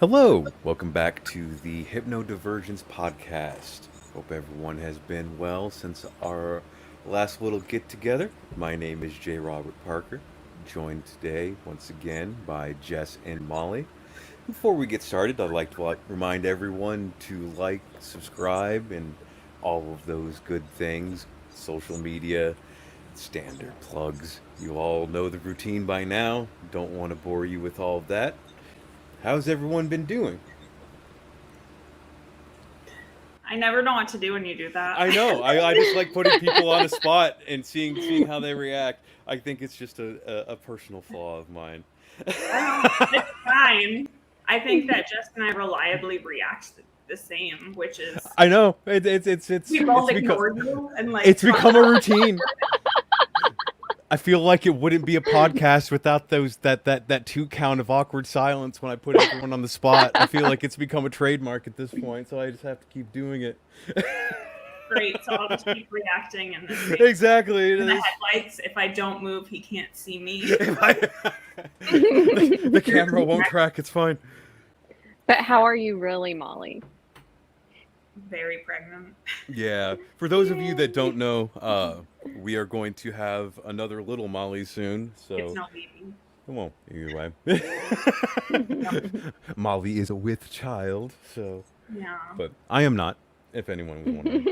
Hello, welcome back to the HypnoDivergence podcast. Hope everyone has been well since our last little get together. My name is J. Robert Parker, joined today once again by Jess and Molly. Before we get started, I'd like to remind everyone to like, subscribe, and all of those good things. Social media, standard plugs. You all know the routine by now. Don't want to bore you with all of that. How's everyone been doing? I never know what to do when you do that. I know. I just like putting people on a spot and seeing how they react. I think it's just a personal flaw of mine. It's fine. I think that Jess and I reliably react the same, which is I know. It's we both ignore you and like it's become a routine. I feel like it wouldn't be a podcast without that 2 count of awkward silence when I put everyone on the spot. I feel like it's become a trademark at this point, so I just have to keep doing it. great. So I'll just keep reacting in the same Exactly. It in the is. headlights. If I don't move, he can't see me. The camera won't crack. It's fine. But how are you really, Molly? Very pregnant. Yeah. For those of you that don't know, we are going to have another little Molly soon. It's So, no baby. well, either way. Molly is a with child, so. Yeah. But I am not, if anyone was wondering.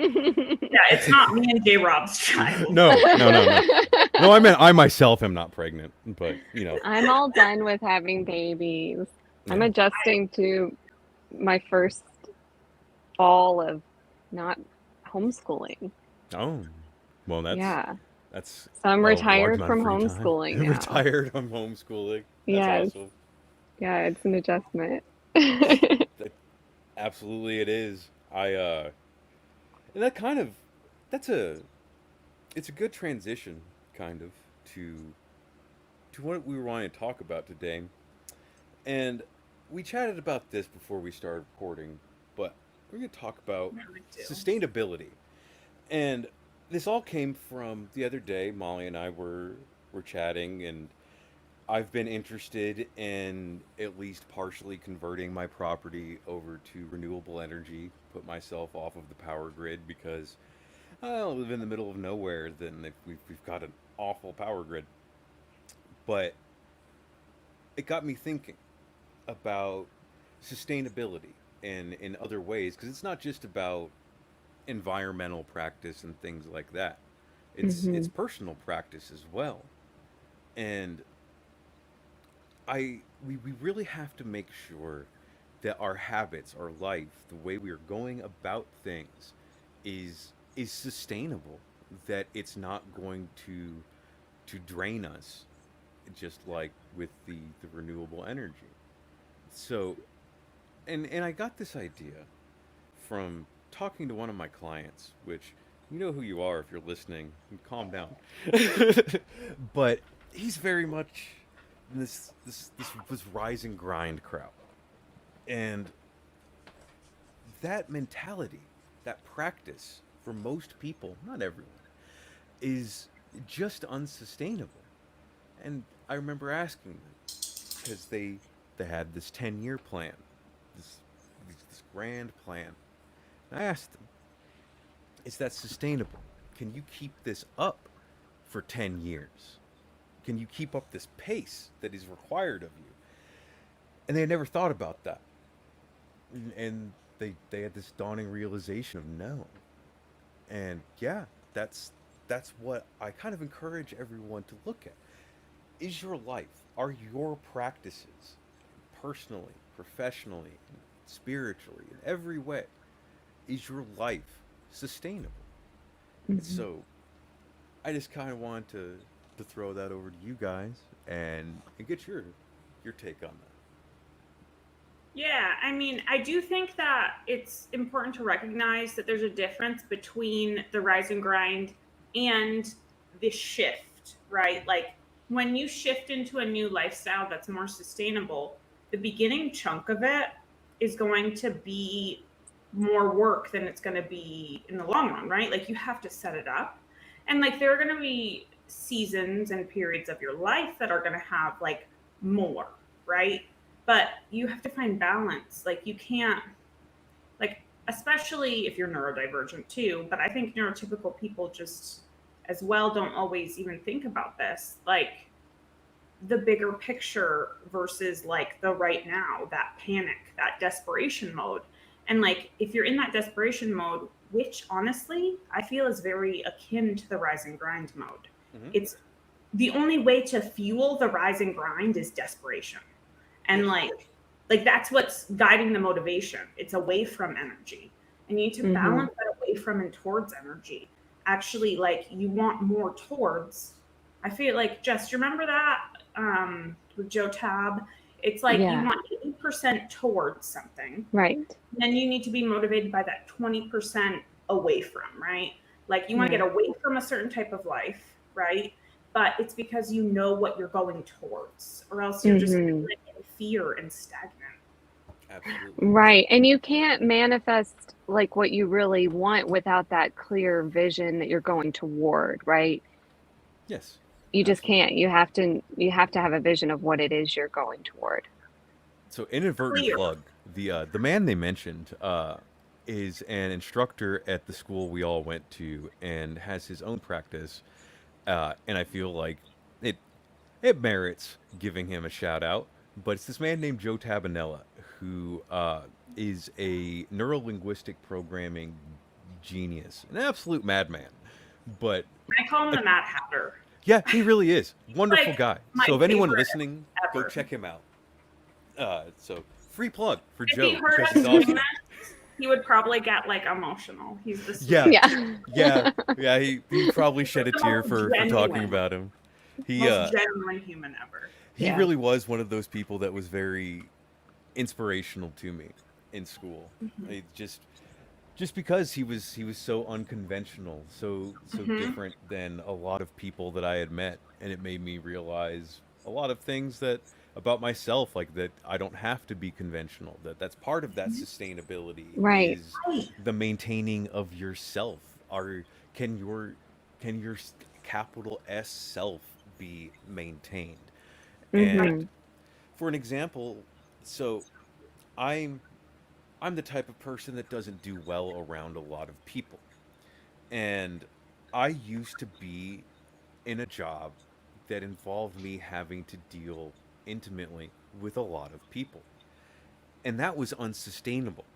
Yeah, it's not me and J Rob's child. No. No, I meant I myself am not pregnant, but, you know. I'm all done with having babies. I'm Yeah. adjusting to my first fall of not homeschooling. Oh. Well, Yeah. that's So I'm a large retired amount of from free time. homeschooling now. Retired from homeschooling. That's Yes. awesome. Yeah, it's an adjustment. Absolutely, it is. And that kind of, that's a, it's a good transition, kind of, to what we were wanting to talk about today. And we chatted about this before we started recording, but we're going to talk about I really do. sustainability. And this all came from the other day. Molly and I were chatting, and I've been interested in at least partially converting my property over to renewable energy, put myself off of the power grid because I live in the middle of nowhere. Then if we've got an awful power grid, but it got me thinking about sustainability and in other ways because it's not just about environmental practice and things like that. It's hmm personal practice as well, and we really have to make sure that our habits, our life, the way we are going about things is sustainable, that it's not going to drain us just like with the renewable energy. So and I got this idea from talking to one of my clients, which you know who you are if you're listening. Calm down. But he's very much this rise and grind crowd, and that mentality, that practice for most people, not everyone, is just unsustainable. And I remember asking them because they had this 10-year plan, this this grand plan. And I asked them, is that sustainable? Can you keep this up for 10 years? Can you keep up this pace that is required of you? And they had never thought about that. And they had this dawning realization of no. And yeah, that's what I kind of encourage everyone to look at. Is your life, are your practices, personally, professionally, spiritually, in every way, is your life sustainable? And hmm so I just kind of wanted to throw that over to you guys and get your take on that. Yeah, I mean, I do think that it's important to recognize that there's a difference between the rise and grind and the shift, right? Like when you shift into a new lifestyle that's more sustainable, the beginning chunk of it is going to be more work than it's going to be in the long run, right? Like you have to set it up. And like there are going to be seasons and periods of your life that are going to have like more, right? but you have to find balance. Like you can't, like, especially if you're neurodivergent too, but I think neurotypical people just as well don't always even think about this. Like the bigger picture versus like the right now, that panic, that desperation mode. And like if you're in that desperation mode, which honestly I feel is very akin to the rise and grind mode. Hmm. It's the only way to fuel the rise and grind is desperation. And Yes. like that's what's guiding the motivation. It's away from energy. And you need to balance that away from and towards energy. Actually, like you want more towards. I feel like, Jess, you remember that with Joe Tab? It's like you Yeah. want 80% towards something, Right. then you need to be motivated by that 20% away from, right? Like you want to Right. get away from a certain type of life, right? But it's because you know what you're going towards, or else you're just Mhm. living in fear and stagnant. Absolutely. Right. And you can't manifest like what you really want without that clear vision that you're going toward, right? Yes. You just Absolutely. can't. You have to have a vision of what it is you're going toward. So inadvertent Clear. plug. The man they mentioned is an instructor at the school we all went to and has his own practice. And I feel like it it merits giving him a shout out. But it's this man named Joe Tabanella who is a neurolinguistic programming genius, an absolute madman. But I call him the Mad Hatter. yeah, he really is. Wonderful Like guy. my So if anyone favorite listening, go ever. check him out. So free plug for If he Joe heard because us he's doing awesome. this, he would probably get like emotional. He's the sweetest. Yeah, Yeah. yeah. He probably shed a The tear most for talking genuine. about him. He Most genuine human ever. he Yeah. really was one of those people that was very inspirational to me in school. It just because he was so unconventional, so different than a lot of people that I had met, and it made me realize a lot of things that about myself, like that I don't have to be conventional. That's part of that sustainability Right. is the maintaining of yourself. Are can your can your capital S self be maintained? And Mhm. for an example, so I'm I'm the type of person that doesn't do well around a lot of people. And I used to be in a job that involved me having to deal intimately with a lot of people. And that was unsustainable.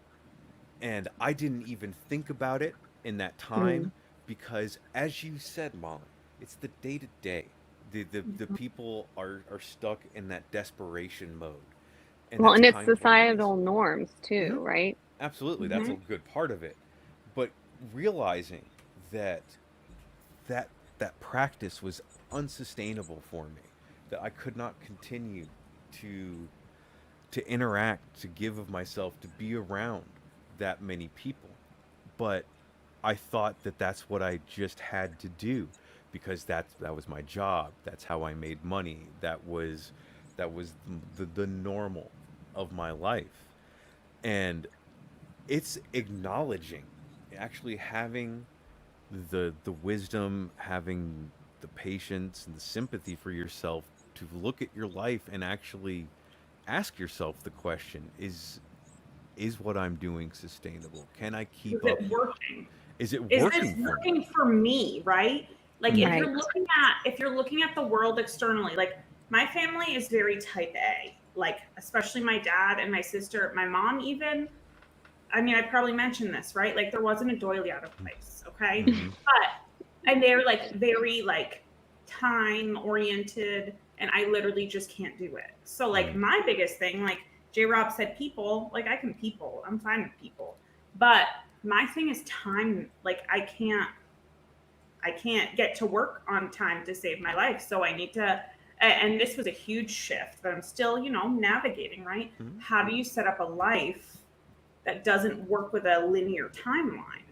And I didn't even think about it in that Mm. time because, as you said, Molly, it's the day to day. The people are stuck in that desperation mode. And Well, that's and it's kind of what it is. societal norms too, Hmm. right? Absolutely, that's a Mm-hmm. good part of it. But realizing that that that practice was unsustainable for me, that I could not continue to interact, to give of myself, to be around that many people. But I thought that that's what I just had to do because that was my job. That's how I made money. That was the normal of my life. And it's acknowledging, actually having the wisdom, having the patience and the sympathy for yourself to look at your life and actually ask yourself the question, is what I'm doing sustainable? Can I Is keep up? it working? Is it Is this working for me? working for me, right? Like Hmm. Right. if you're looking at the world externally, like my family is very type A, like especially my dad and my sister, my mom even. I mean, I probably mentioned this, right? Like there wasn't a doily out of place, okay? Hmm. But and they're like very like time oriented, and I literally just can't do it. So like Hmm. my biggest thing, like J Rob said, people, like I can people, I'm fine with people, but my thing is time. Like I can't get to work on time to save my life. So I need to, and this was a huge shift, but I'm still, navigating, right? Hmm. How do you set up a life that doesn't work with a linear timeline?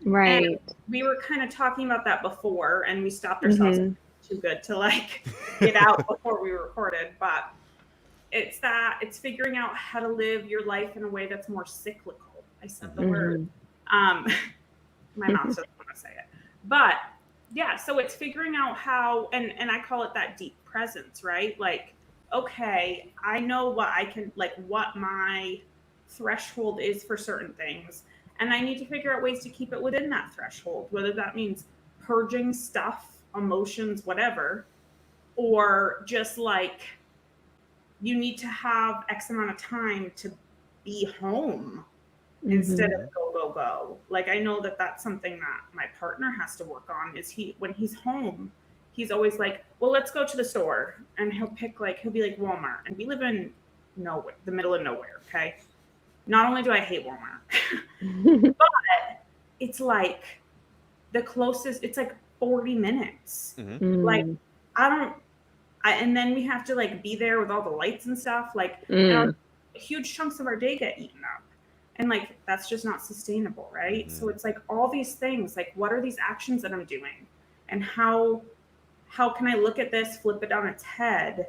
And Right. we were kind of talking about that before, and we stopped ourselves Mhm. too good to like get out before we recorded. But it's figuring out how to live your life in a way that's more cyclical. I said the Hmm. word. Mhm. Um, my mouth doesn't want to say it, but yeah. So it's figuring out how, and I call it that deep presence, right? Like, okay, I know what I can, like, what my threshold is for certain things. And I need to figure out ways to keep it within that threshold, whether that means purging stuff, emotions, whatever, or just like you need to have X amount of time to be home instead Mm-hmm. of go. Like I know that that's something that my partner has to work on. Is he when he's home, he's always like, "Well, let's go to the store," and he'll be like Walmart, and we live in nowhere, the middle of nowhere. Okay, not only do I hate Walmart, but it's like the closest. It's like 40 minutes. Mm-hmm. Like Mm. I don't. And then we have to like be there with all the lights and stuff. Like, and Mm. huge chunks of our day get eaten up. And like that's just not sustainable, right? Mm-hmm. So it's like all these things, like what are these actions that I'm doing? And how can I look at this, flip it on its head,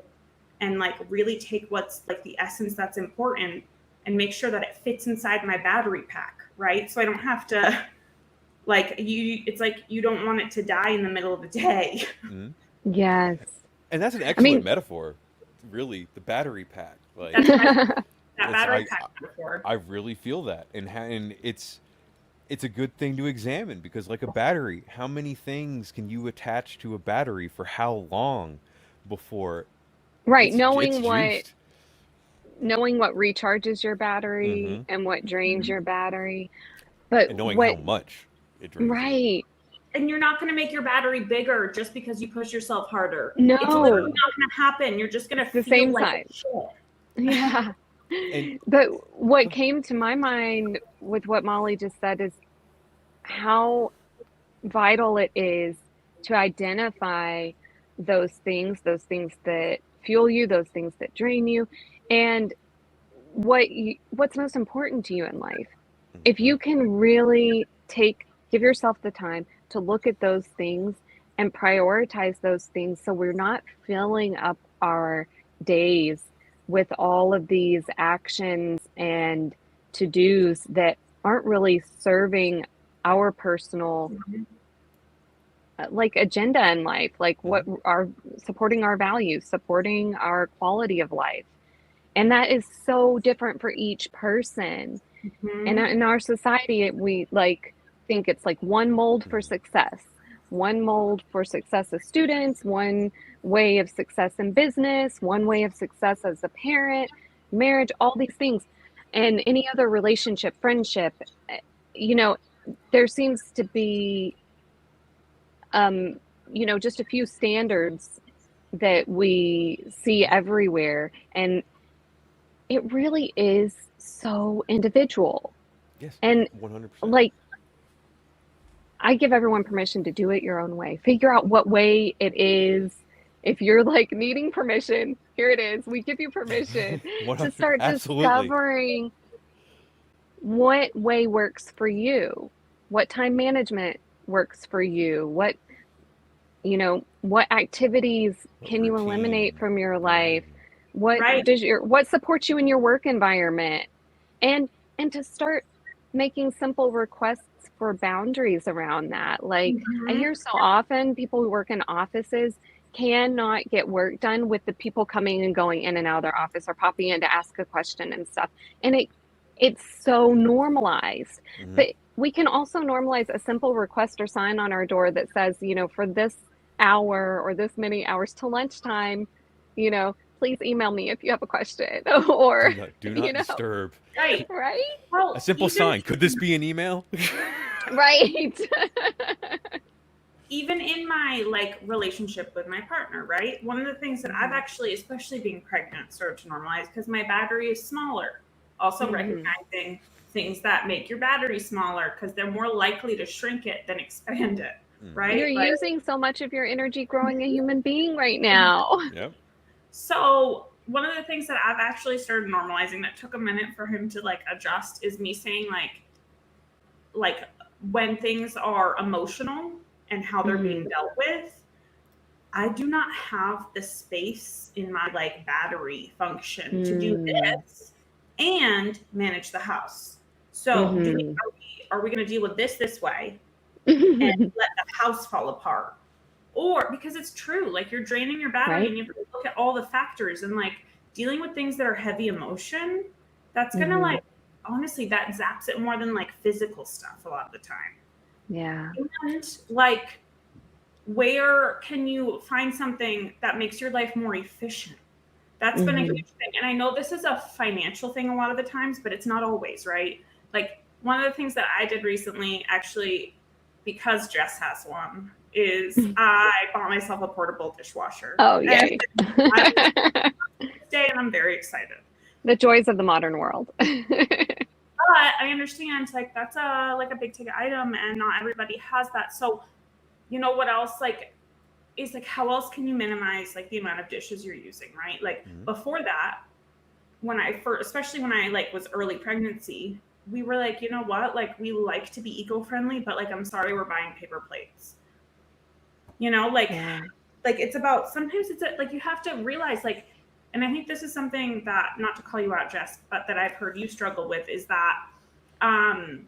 and like really take what's like the essence that's important and make sure that it fits inside my battery pack, right? So I don't have to like it's like you don't want it to die in the middle of the day. Mm-hmm. Yes. And that's an I excellent mean, metaphor. Really, the battery pack. Like That's my that that's battery pack before. I really feel that, and it's a good thing to examine because, like a battery, how many things can you attach to a battery for how long before right, it's juiced? knowing what recharges your battery Mm-hmm. and what drains Mhm. your battery. But And knowing how what much it drains you. right. And you're not going to make your battery bigger just because you push yourself harder. It's literally No, not going to happen. You're just going to it's the feel same like size. shit. Yeah. And But what came to my mind with what Molly just said is how vital it is to identify those things that fuel you, those things that drain you, and what's most important to you in life. If mm-hmm. you can really give yourself the time to look at those things and prioritize those things so we're not filling up our days with all of these actions and to-dos that aren't really serving our personal like agenda in life, like what Mm-hmm. are supporting our values, supporting our quality of life. And that is so different for each person. And Mm-hmm. in our society, we like think it's like one mold for Mm-hmm. success, one mold for success as students, one way of success in business, one way of success as a parent, marriage, all these things. And any other relationship, friendship, you know, there seems to be, just a few standards that we see everywhere. And it really is so individual. Yes, And 100%. like, I give everyone permission to do it your own way. Figure out what way it is. If you're like needing permission, here it is. We give you permission to 100. start Absolutely. discovering what way works for you, what time management works for you, what activities What can you eliminate routine? from your Yeah. life? What Right. what supports you in your work environment? And to start making simple requests for boundaries around that. Like I Mm-hmm. hear so often people who work in offices cannot get work done with the people coming and going in and out of their office or popping in to ask a question and stuff. And it's so normalized. Mm-hmm. But we can also normalize a simple request or sign on our door that says, for this hour or this many hours till lunchtime, please email me if you have a question or, Do not you know, disturb. Right. right? A Well, simple even sign. Could this be an email? Right. even in my like relationship with my partner, right? One of the things that I've Mhm. actually, especially being pregnant, started to normalize because my battery is smaller. Also Mhm. recognizing things that make your battery smaller because they're more likely to shrink it than expand it, Mm-hmm. You're right? Like using so much of your energy growing a human being right now. Yep. so one of the things that I've actually started normalizing that took a minute for him to like adjust is me saying like when things are emotional and how they're being Mhm. dealt with, I do not have the space in my like battery function to do Mm. this and manage the house. So Mhm. are we going to deal with this way and let the house fall apart, Or because it's true, like you're draining your battery Right. and you have to look at all the factors and like dealing with things that are heavy emotion, that's gonna Mhm. like honestly that zaps it more than like physical stuff a lot of the time. Yeah. And like where can you find something that makes your life more efficient? That's been a Mhm. huge thing. And I know this is a financial thing a lot of the times, but it's not always, right? Like one of the things that I did recently, actually, because Jess has one, is I bought myself a portable dishwasher. Oh, And yay. I'm today and I'm very excited. The joys of the modern world. But I understand like that's a like a big ticket item and not everybody has that. So you know what else like is like how else can you minimize like the amount of dishes you're using, right? Like Mhm. before that, when I first, especially when I like was early pregnancy, we were like, you know what? Like we like to be eco-friendly, but like I'm sorry we're buying paper plates. You know, Yeah. like it's about sometimes it's like you have to realize like and I think this is something that not to call you out, Jess, but that I've heard you struggle with is that um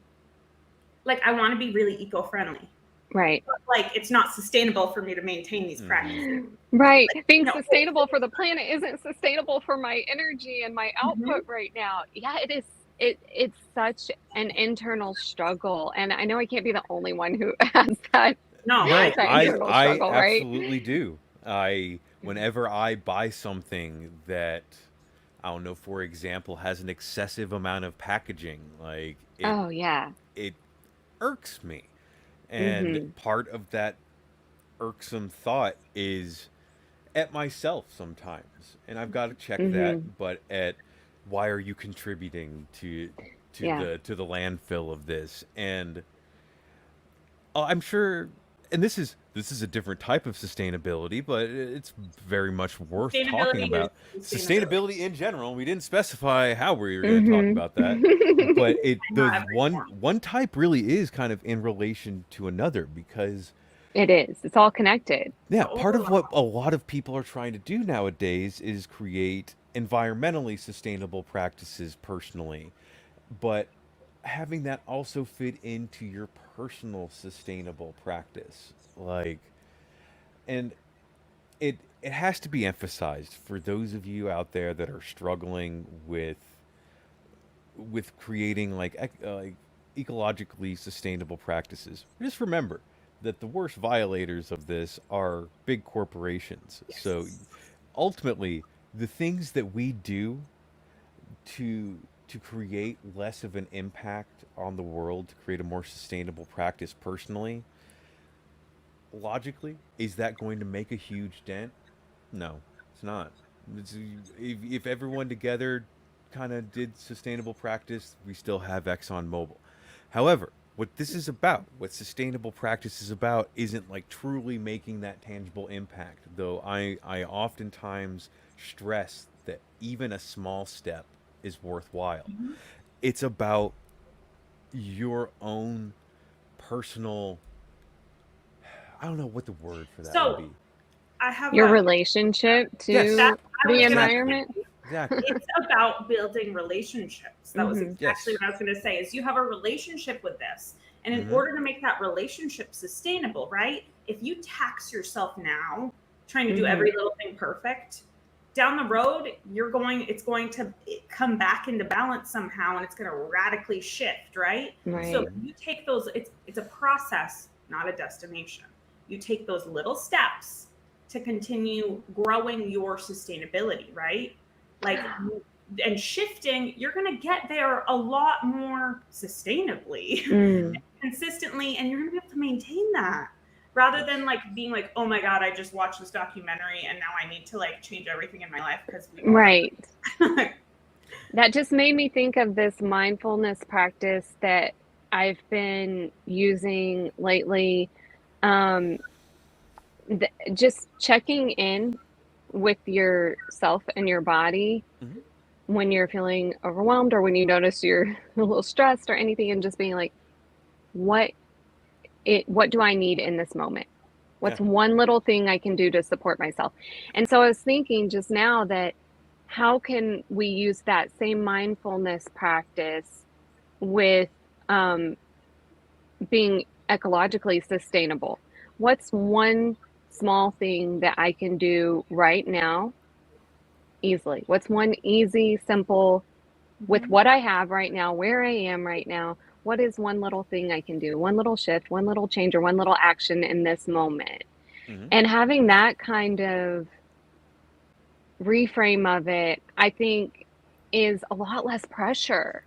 like I want to be really eco-friendly. Right. But like it's not sustainable for me to maintain these practices. Mhm. Right. Like, Being you know, sustainable for the planet isn't sustainable for my energy and my output mhm. right now. Yeah, it is. It's such an internal struggle. And I know I can't be the only one who has No, I No, that totally internal I struggle, right? absolutely do. Whenever I buy something that I don't know, for example, has an excessive amount of packaging, like Oh, yeah. it irks me. And Mhm. part of that irksome thought is at myself sometimes. And I've got to check Mhm. that, but at why are you contributing Yeah. to the landfill of this? And I'm sure, and this is a different type of sustainability, but it's very much worth talking sustainability is about. sustainability. Sustainability in general. We didn't specify how we were going to talk Mhm. about that, but it And the not every form. one type really is kind of in relation to another because It is. It's all connected. yeah, The part of what overlap. a lot of people are trying to do nowadays is create environmentally sustainable practices personally, but having that also fit into your personal sustainable practice. Like, and it has to be emphasized for those of you out there that are struggling with creating like ecologically sustainable practices. Just remember that the worst violators of this are big corporations. So Yes. ultimately, the things that we do to to create less of an impact on the world, to create a more sustainable practice personally, logically, is that going to make a huge dent? No, it's not. It's, if everyone together kind of did sustainable practice, we still have ExxonMobil. However, what this is about, what sustainable practice is about, isn't like truly making that tangible impact. Though I oftentimes stress that even a small step is worthwhile. Mhm. It's about your own personal. I don't know what the word for that would So be. I have Your a relationship Yes, to that I the was gonna exactly, environment. say exactly. it's about building relationships. That was Mhm. exactly Yes. what I was gonna say is you have a relationship with this. And in Mm-hmm. order to make that relationship sustainable, right? If you tax yourself now trying to do Mhm. every little thing perfect, down the road, it's going to come back into balance somehow and it's going to radically shift, right? So Right. Mm-hmm. you take those, it's a process, not a destination. You take those little steps to continue growing your sustainability, right? Like and shifting, you're going to get there a lot more sustainably, Mm. consistently, and you're going to be able to maintain that rather than like being like, oh my god, I just watched this documentary and now I need to like change everything in my life because we've all done Right. that. That just made me think of this mindfulness practice that I've been using lately. Um, just checking in with yourself and your body Mm-hmm. when you're feeling overwhelmed or when you notice you're a little stressed or anything, and just being like, what what do I need in this moment? Yeah. What's one little thing I can do to support myself? And so I was thinking just now that how can we use that same mindfulness practice with being ecologically sustainable? What's one small thing that I can do right now easily? What's one easy, simple, with what I have right now, where I am right now, what is one little thing I can do? One little shift, one little change, or one little action in this moment? Mm-hmm. And having that kind of reframe of it, I think, is a lot less pressure.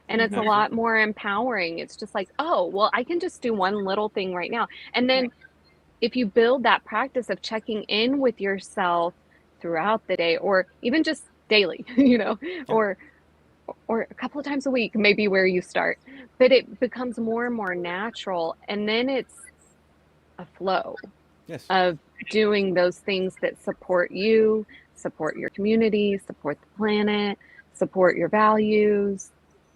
And it's a Mhm. lot more empowering. It's just like, oh, well, I can just do one little thing right now. And then Right. if you build that practice of checking in with yourself throughout the day, or even just daily, Yeah. or a couple of times a week, maybe where you start, but it becomes more and more natural. And then it's a flow Yes. of doing those things that support you, support your community, support the planet, support your values.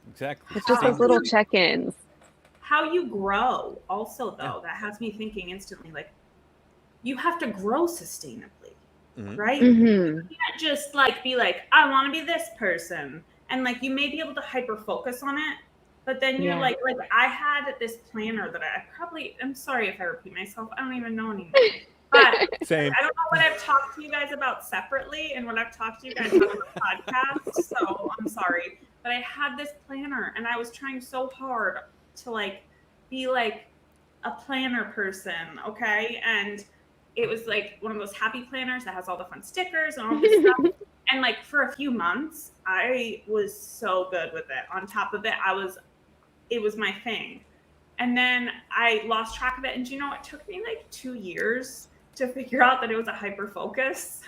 Exactly. It's just How those little Sustainability. check-ins. how you grow also, Yeah. though, that has me thinking instantly, like, you have to grow sustainably, Mm-hmm. right? Mm-hmm. You can't just like be like, I want to be this person, and like you may be able to hyper focus on it, but then you're Yeah. like I had this planner that I probably, I'm sorry if I repeat myself, I don't even know anymore, but Same. I don't know what I've talked to you guys about separately and what I've talked to you guys about on the podcast, so I'm sorry, but I had this planner and I was trying so hard to like be like a planner person, okay? And it was like one of those happy planners that has all the fun stickers and all this stuff. And like for a few months, I was so good with it. On top of it, it was my thing. And then I lost track of it. And you know, it took me like 2 years to figure out that it was a hyper focus.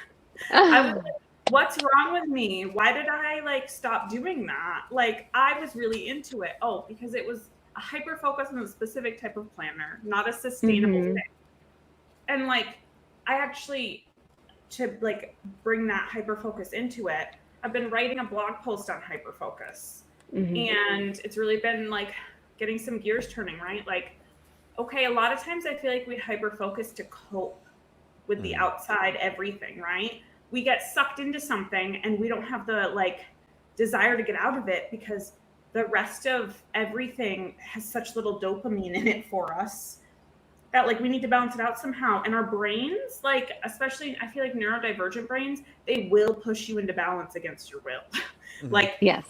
I was like, what's wrong with me? Why did I like stop doing that? Like I was really into it. Oh, because it was a hyper focus on a specific type of planner, not a sustainable Mhm. thing. And like I actually, to like bring that hyper focus into it, I've been writing a blog post on hyper focus, Mhm. and it's really been like getting some gears turning, right? Like, okay, a lot of times I feel like we hyper focus to cope with the Mm-hmm. outside everything, right? We get sucked into something and we don't have the like desire to get out of it because the rest of everything has such little dopamine in it for us that like we need to balance it out somehow. And our brains, like especially I feel like neurodivergent brains, they will push you into balance against your will. Mm-hmm. Like Yes.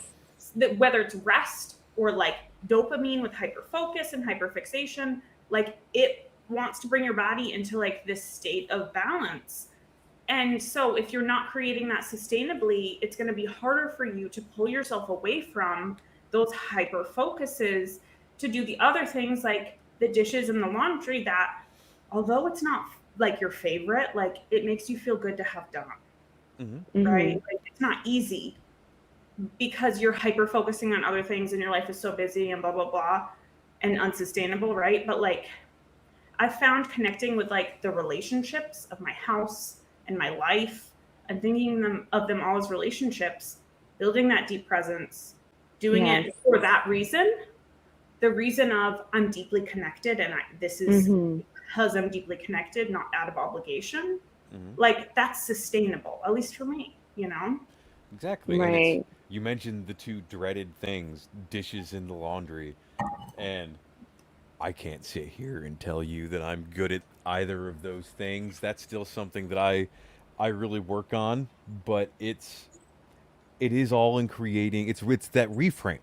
whether it's rest or like dopamine with hyper focus and hyper fixation, like it wants to bring your body into like this state of balance. And so if you're not creating that sustainably, it's going to be harder for you to pull yourself away from those hyper focuses to do the other things like the dishes and the laundry that, although it's not like your favorite, like it makes you feel good to have done, Mm-hmm. right? Mhm. Like it's not easy because you're hyper focusing on other things and your life is so busy and blah blah blah and unsustainable, right? But like I found connecting with like the relationships of my house and my life and thinking of them all as relationships, building that deep presence, doing Yes. it for that reason, the reason of I'm deeply connected and this is Mhm. because I'm deeply connected, not out of obligation. Mm-hmm. Like that's sustainable, at least for me, you know? Exactly. And it's, Right. you mentioned the two dreaded things, dishes and the laundry. And I can't sit here and tell you that I'm good at either of those things. That's still something that I really work on, but it is all in creating, it's that reframe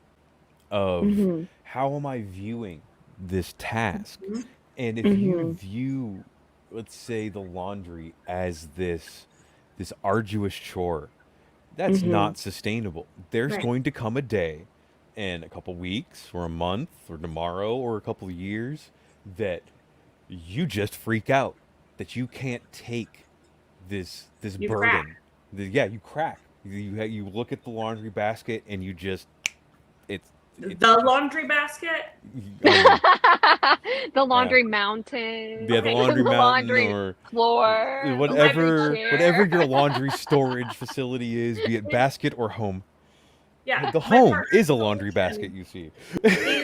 of Mhm. how am I viewing this task? Mhm. And if you Mhm. view, let's say, the laundry as this arduous chore, that's Mhm. not sustainable. There's Right. going to come a day in a couple weeks or a month or tomorrow or a couple of years that you just freak out, that you can't take this You crack. burden. Yeah, you crack. You look at the laundry basket and you just it's it's The just laundry basket. I mean, The yeah. laundry mountain, Yeah, the Okay. laundry the mountain laundry or floor, the laundry whatever chair. your laundry storage facility is, be it basket or home. Yeah, The my home is partner's a laundry basket, solution you see.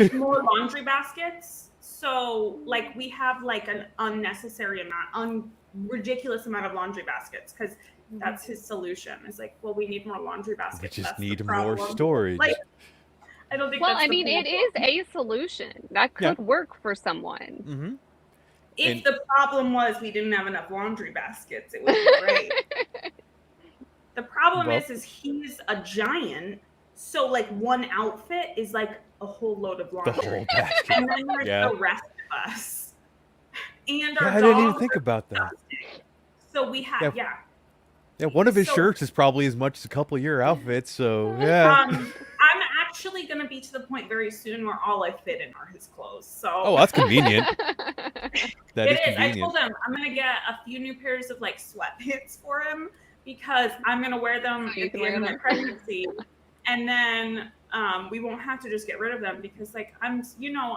is more laundry baskets. So like we have like an unnecessary amount, ridiculous amount of laundry baskets because that's his solution. It's like, well, we need more laundry We baskets. just That's the need more problem. Like, storage. I don't think Well, that's I the mean, it is problem. a solution that Yeah. could work for someone. Mm-hmm. If And the problem was we didn't have enough laundry baskets, it would be great. The problem well, is he's a giant, so like one outfit is like a whole load of the laundry. whole basket. And then there's Yeah. the rest of us. And Yeah, our I didn't even dogs think are about that. disgusting. So we had, Yeah. Yeah, one of his So- shirts is probably as much as a couple of your outfits, so yeah. I'm actually going to be to the point very soon where all I fit in are his clothes. So Oh, that's convenient. That it is is. I told convenient. him I'm going to get a few new pairs of like sweatpants for him because I'm going to wear them So you at can the end wear of my them. pregnancy. And then we won't have to just get rid of them because like I'm small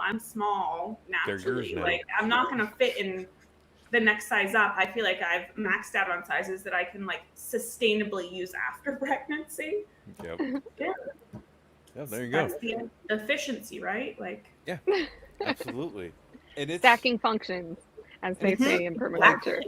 They're yours naturally. now. Like I'm not going to fit in the next size up. I feel like I've maxed out on sizes that I can like sustainably use after pregnancy. Yep. Yeah. Yeah, there you go. That's the efficiency, right? Like Absolutely. And it's Stacking functions, as they say in permaculture.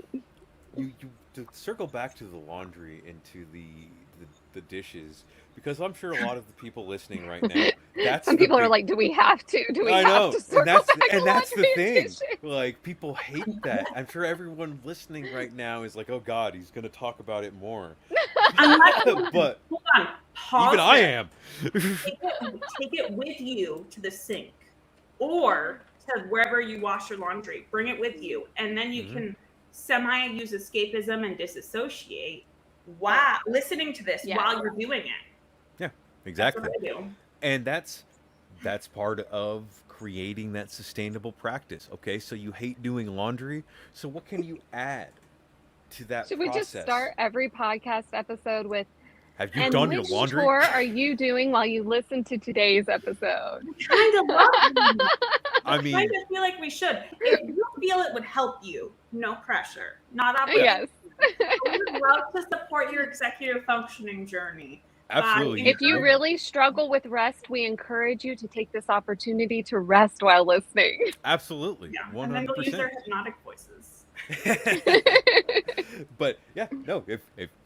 you to circle back to the laundry and to the dishes, because I'm sure a lot of the people listening right now, that's Some the people are big- like, do we have to? Do we I have know, to circle and that's the laundry thing. dishes? Like, people hate that. I'm sure everyone listening right now is like, "Oh God, he's going to talk about it more." But hold on, pause even I it. am. Take it with you to the sink or to wherever you wash your laundry. Bring it with you, and then you can semi-use escapism and disassociate while listening to this while you're doing it. Yeah, exactly. That's what I do. And that's part of creating that sustainable practice. Okay, so you hate doing laundry, so what can you add to that Should we just start every podcast episode with, have you and done your which laundry? chore are you doing while you listen to today's episode? Kind of love you. I mean, Kind of feel like we should. If you feel it would help you, no pressure, not obligation. Yes. We would love to support your executive functioning journey. absolutely. If you really struggle with rest, we encourage you to take this opportunity to rest while listening. Absolutely. Yeah, and then they'll use their 100%. hypnotic voices. But yeah, no, if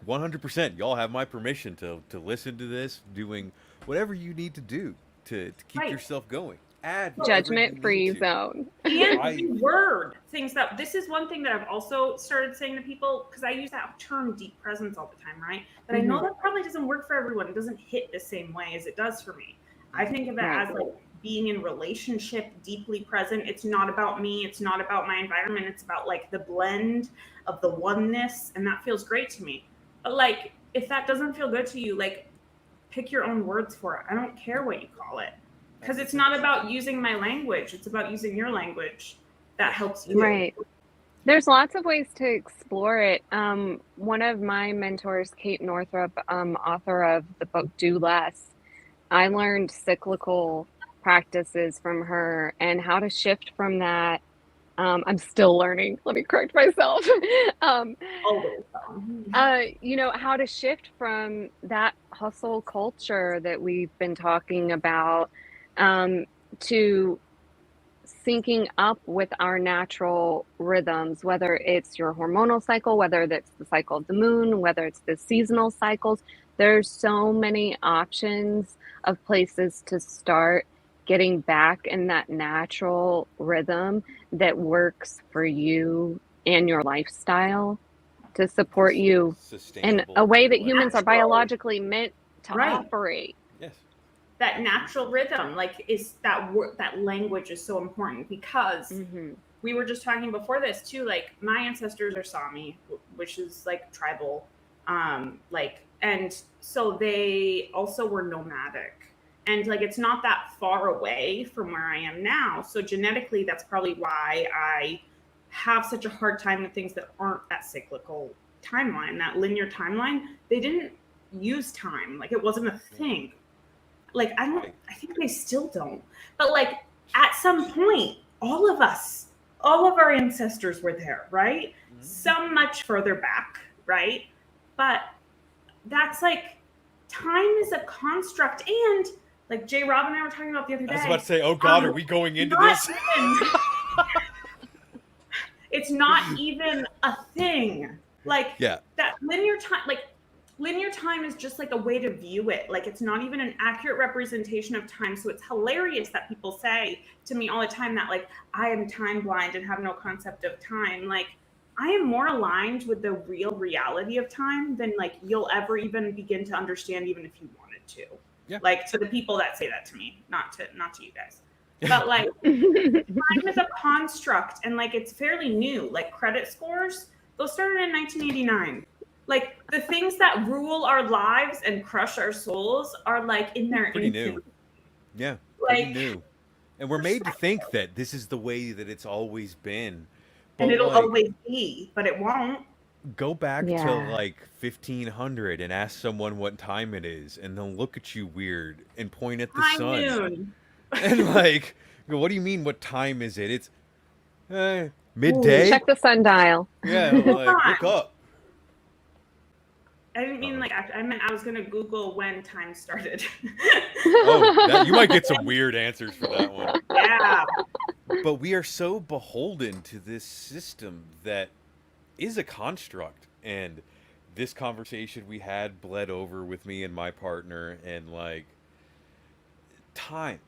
100%, y'all have my permission to listen to this, doing whatever you need to do to keep yourself going. Add whatever you Judgment-free need to. zone. And Right. word things that this is one thing that I've also started saying to people, because I use that term deep presence all the time, right? But I know that probably doesn't work for everyone. It doesn't hit the same way as it does for me. I think of it as like being in relationship, deeply present. It's not about me. It's not about my environment. It's about like the blend of the oneness. And that feels great to me. But like, if that doesn't feel good to you, like pick your own words for it. I don't care what you call it. Because it's not about using my language. It's about using your language that helps you. Right. There's lots of ways to explore it. One of my mentors, Kate Northrup, author of the book Do Less, I learned cyclical practices from her and how to shift from that. I'm still learning. Let me correct myself. How to shift from that hustle culture that we've been talking about to syncing up with our natural rhythms, whether it's your hormonal cycle, whether that's the cycle of the moon, whether it's the seasonal cycles. There's so many options of places to start getting back in that natural rhythm that works for you and your lifestyle to support you in a way that humans are biologically meant to operate. Yes. That natural rhythm, like, is that language is so important because we were just talking before this too. Like, my ancestors are Sami, which is like tribal, and so they also were nomadic, and like it's not that far away from where I am now. So genetically, that's probably why I have such a hard time with things that aren't that cyclical timeline, that linear timeline. They didn't use time, like it wasn't a thing. Like, I think they still don't. But like at some point, all of our ancestors were there, right? Some much further back, right? But that's like, time is a construct. And like Jay Rob and I were talking about the other day. I was about to say, oh God, are we going into this? It's not even a thing. Like that linear time, like linear time is just like a way to view it. Like it's not even an accurate representation of time. So it's hilarious that people say to me all the time that like I am time blind and have no concept of time. Like I am more aligned with the real reality of time than like you'll ever even begin to understand, even if you wanted to. Yeah. Like to the people that say that to me, not to you guys. But like time is a construct and like it's fairly new. Like credit scores, those started in 1989. Like the things that rule our lives and crush our souls are like in their Pretty infancy. new. Yeah, pretty Like, new. And we're made to think that this is the way that it's always been. and But it'll like, always be, but it won't. go back to Yeah. like 1500 and ask someone what time it is, and they'll look at you weird and point at the High sun. noon. And like, go, what do you mean? What time is it? It's midday. Check the sundial. Yeah, like look up. I didn't mean like I meant I was gonna Google when time started. Oh, you might get some weird answers for that one. Yeah. But we are so beholden to this system that is a construct, and this conversation we had bled over with me and my partner, and like time,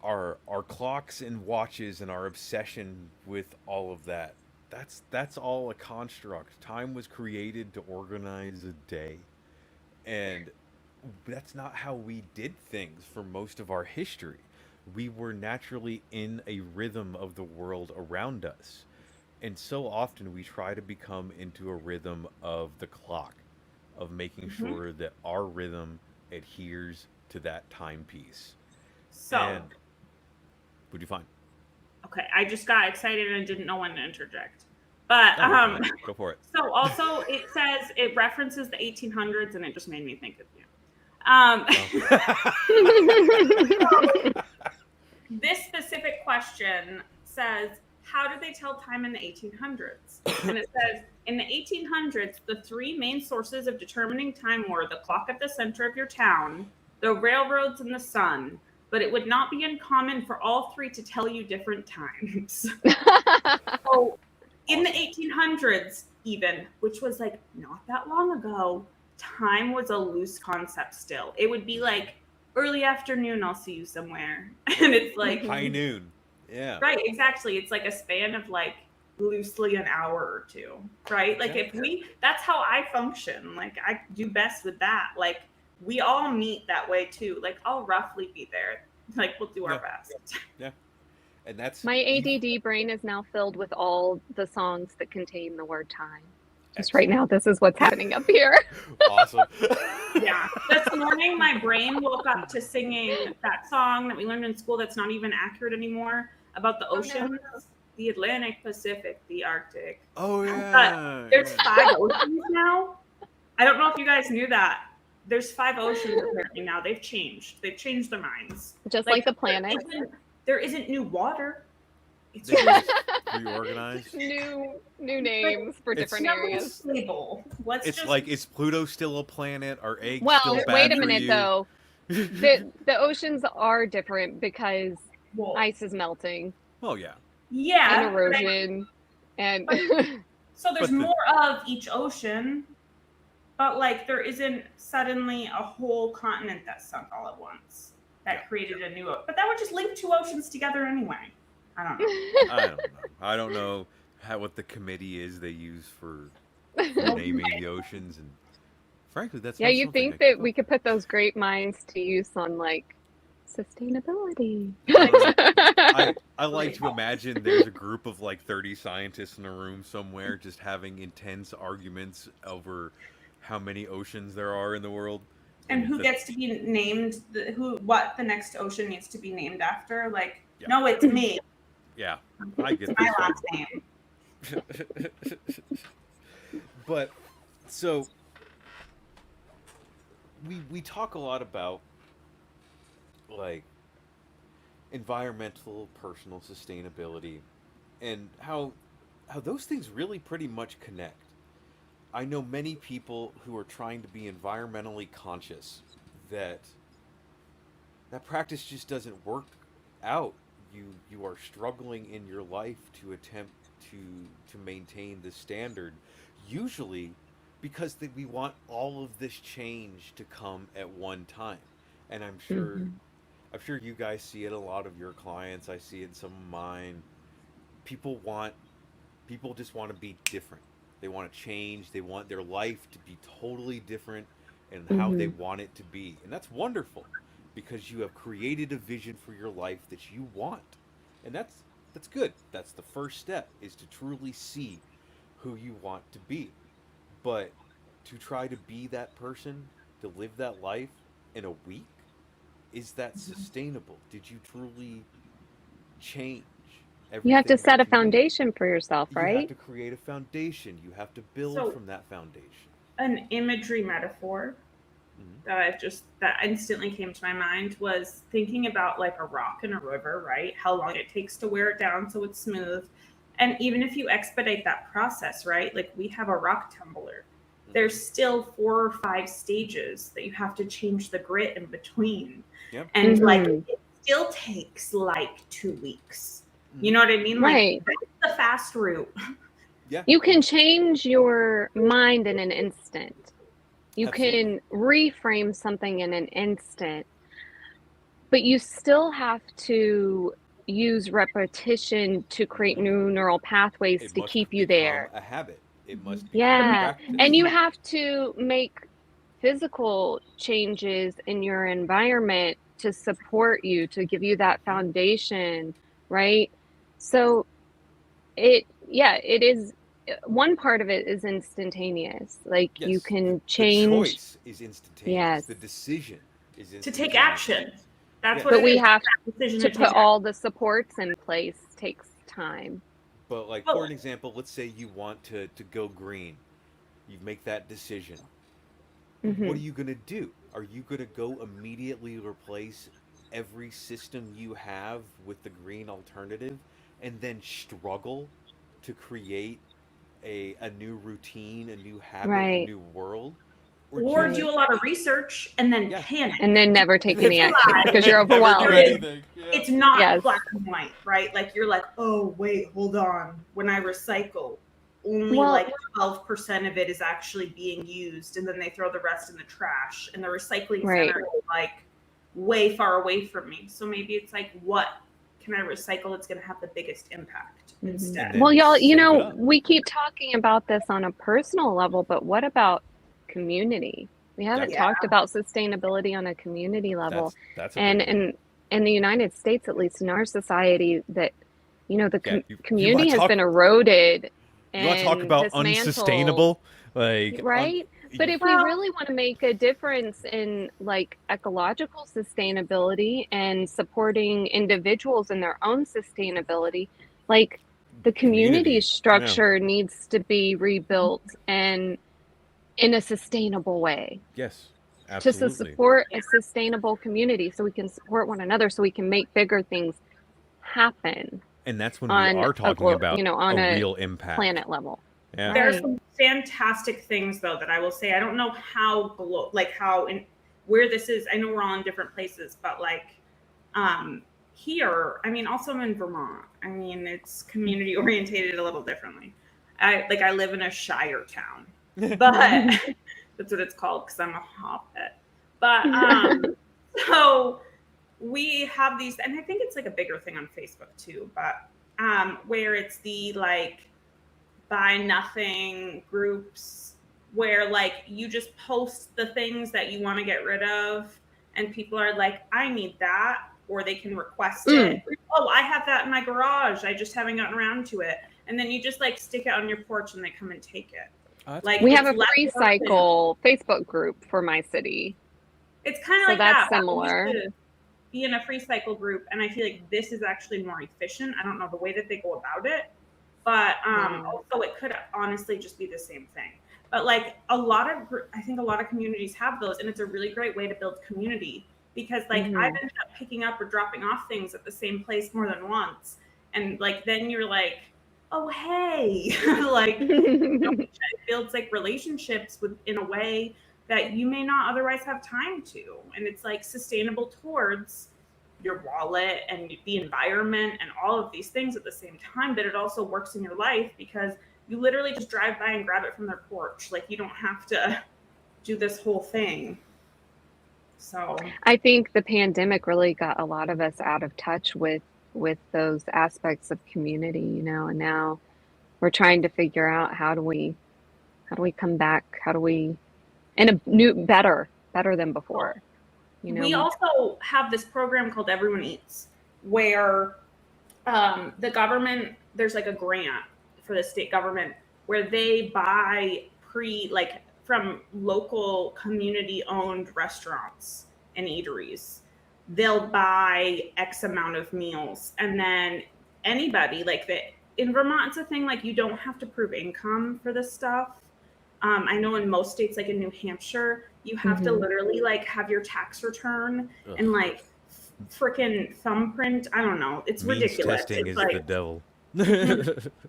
our clocks and watches and our obsession with all of that, that's all a construct. Time was created to organize a day, and that's not how we did things for most of our history. We were naturally in a rhythm of the world around us. And so often we try to become into a rhythm of the clock, of making sure that our rhythm adheres to that timepiece. So And would you find? okay, I just got excited and didn't know when to interject. But Oh, you're fine. Go for it. so also it says it references the 1800s and it just made me think of you. This specific question says, how did they tell time in the 1800s? And it says, in the 1800s, the three main sources of determining time were the clock at the center of your town, the railroads, and the sun. But it would not be uncommon for all three to tell you different times. So in the 1800s, even, which was like not that long ago, time was a loose concept still. It would be like early afternoon, I'll see you somewhere. And it's like High noon. Yeah. right, exactly. It's like a span of like loosely an hour or two, right? Like if that's how I function. Like I do best with that. Like we all meet that way too. Like I'll roughly be there. Like we'll do our best. Yeah. And that's My ADD brain is now filled with all the songs that contain the word time. Just right now, this is what's happening up here. Awesome. Yeah. This morning, my brain woke up to singing that song that we learned in school that's not even accurate anymore about the oceans, the Atlantic, Pacific, the Arctic. Oh, yeah. But there's 5 oceans now. I don't know if you guys knew that. There's 5 oceans apparently now. They've changed. They've changed their minds. Just like the planet. There isn't new water. It's They just reorganized. New names for different areas. Stable. It's like, is Pluto still a planet? Are eggs Well, still bad wait a for minute you? though. The oceans are different because ice is melting Oh, yeah. Yeah. and erosion and So there's more of each ocean, but like there isn't suddenly a whole continent that sunk all at once that created a new. But that would just link 2 oceans together anyway. I don't know. I don't know what the committee is they use for naming the oceans, and frankly, that's yeah. not You something think I that can we could put those great minds to use on like sustainability? I like to imagine there's a group of like 30 scientists in a room somewhere just having intense arguments over how many oceans there are in the world. And who gets to be named, what the next ocean needs to be named after. Like, no, it's me. Yeah, I get It's my this last name. But, so, we talk a lot about, like, environmental, personal sustainability, and how those things really pretty much connect. I know many people who are trying to be environmentally conscious that practice just doesn't work out. You are struggling in your life to attempt to maintain the standard. Usually because we want all of this change to come at one time. And Mm-hmm. I'm sure you guys see it, a lot of your clients, I see it in some of mine. People want people just want to be different. They want to change. They want their life to be totally different and how they Mm-hmm. want it to be. And that's wonderful because you have created a vision for your life that you want. And that's good. That's the first step, is to truly see who you want to be. But to try to be that person, to live that life in a week, is that sustainable? Did you truly change You have to everything set a that you need? foundation for yourself, You have right? to create a foundation. You have to build So from that foundation. an imagery metaphor Hmm. that instantly came to my mind was thinking about like a rock in a river, right? How long it takes to wear it down so it's smooth. And even if you expedite that process, right? Like we have a rock tumbler. Hmm. There's still 4 or 5 stages that you have to change the grit in between. Yep. And like Mm-hmm. it still takes like 2 weeks. You Hmm. know what I mean? Like Right. that's the fast route. Yeah. You can change your mind in an instant. You Absolutely. can reframe something in an instant, but you still have to use repetition to create Hmm. new neural pathways It to must keep you become there. a habit. It Mhm. must become a Yeah. And practice. you have to make physical changes in your environment to support you, to give you that Hmm. foundation, right? So it is one part of it is instantaneous. Like you Yes. can The change, choice is instantaneous. yes, The decision is To take instantaneous. action. That's what but it Yes. we is. have That decision to to put take all action. the supports in place takes time. But like for Well, an example, let's say you want to go green. You make that decision. What are Hmm. you going to do? Are you going to go immediately replace every system you have with the green alternative and then struggle to create a new routine, a new habit, a Right, new world? Or or choose right. do to, a lot of research and then yeah, panic And then never and take then, any action realize because you're and never do there overwhelmed. is anything. Yeah. it's not Yes, black and white, right? Like you're like, oh wait, hold on. When I recycle, only well, like 12% of it is actually being used, and then they throw the rest in the trash. And the recycling right. center is like way far away from me. So maybe it's like, what can I recycle that's gonna have the biggest impact Hmm. And instead? Well, then y'all, save it up. we keep talking about this on a personal level, but what about community? We haven't That's Yeah. talked about sustainability on a community level. that's a And big one. in the United States, at least in our society, that the Yeah, you want community to has talk been eroded you want to talk and about dismantled, unsustainable, like right? But if we Well, really want to make a difference in like ecological sustainability and supporting individuals in their own sustainability, like the community community. Yeah. structure needs to be rebuilt and in a sustainable way Yes. to Absolutely. support a sustainable community so we can support one another so we can make bigger things happen And that's when we on are a talking about on a a real impact. planet level. Yeah. there are Right. some fantastic things though that I will say. I don't know how like how in where this is. I know we're all in different places, but like um here, I mean, also I'm in Vermont. I mean, it's community orientated a little differently. I live in a shire town, but that's what it's called because I'm a hobbit. But so we have these, and I think it's like a bigger thing on Facebook too, but where it's the like buy nothing groups where like you just post the things that you want to get rid of, and people are like, I need that, or they can request it. Mm. Oh, I have that in my garage, I just haven't gotten around to it. And then you just like stick it on your porch and they come and take it. Oh, that's Like We cool. have it's a less free work than, cycle Facebook group for my city. it's kind of So like that's that, but we used similar. to be in a free cycle group, and I feel like this is actually more efficient. I don't know the way that they go about it, but Yeah. also it could honestly just be the same thing. But like a lot of, I think a lot of communities have those, and it's a really great way to build community because like I've Hmm. ended up picking up or dropping off things at the same place more than once, and like then you're like, oh hey, like it builds like relationships with in a way that you may not otherwise have time to, and it's like sustainable towards your wallet and the environment and all of these things at the same time, but it also works in your life because You literally just drive by and grab it from their porch. Like, you don't have to do this whole thing. So I think the pandemic really got a lot of us out of touch with those aspects of community, you know, and now we're trying to figure out how do we come back? How do we in a new better than before? You know, we also have this program called Everyone Eats, where the government, there's like a grant for the state government where they buy from local community owned restaurants and eateries. They'll buy X amount of meals, and then anybody in Vermont, it's a thing, like, you don't have to prove income for this stuff. I know in most states, like in New Hampshire, you have to literally like have your tax return and like freaking thumbprint. I don't know. It's Means ridiculous. testing It's is like, the devil.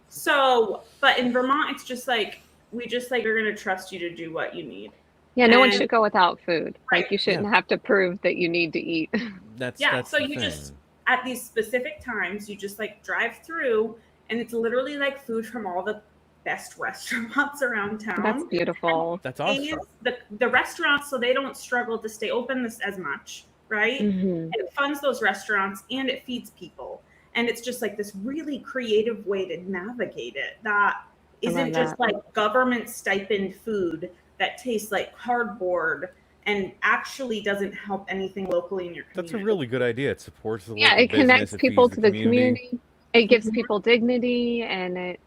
so, but in Vermont, it's just like, we just like are going to trust you to do what you need. yeah, no one And- should go without food. Right. Like, you shouldn't have to prove that you need to eat. That's so the you thing. just, at these specific times, you just like drive through, and it's literally like food from all the best restaurants around town. That's beautiful. That's awesome. And the restaurants, so they don't struggle to stay open as much, right? It funds those restaurants and it feeds people. And it's just like this really creative way to navigate it that isn't just like government stipend food that tastes like cardboard and actually doesn't help anything locally in your community. That's a really good idea. It supports the local Yeah, it business, connects it people feeds to the community. It gives people dignity, and it's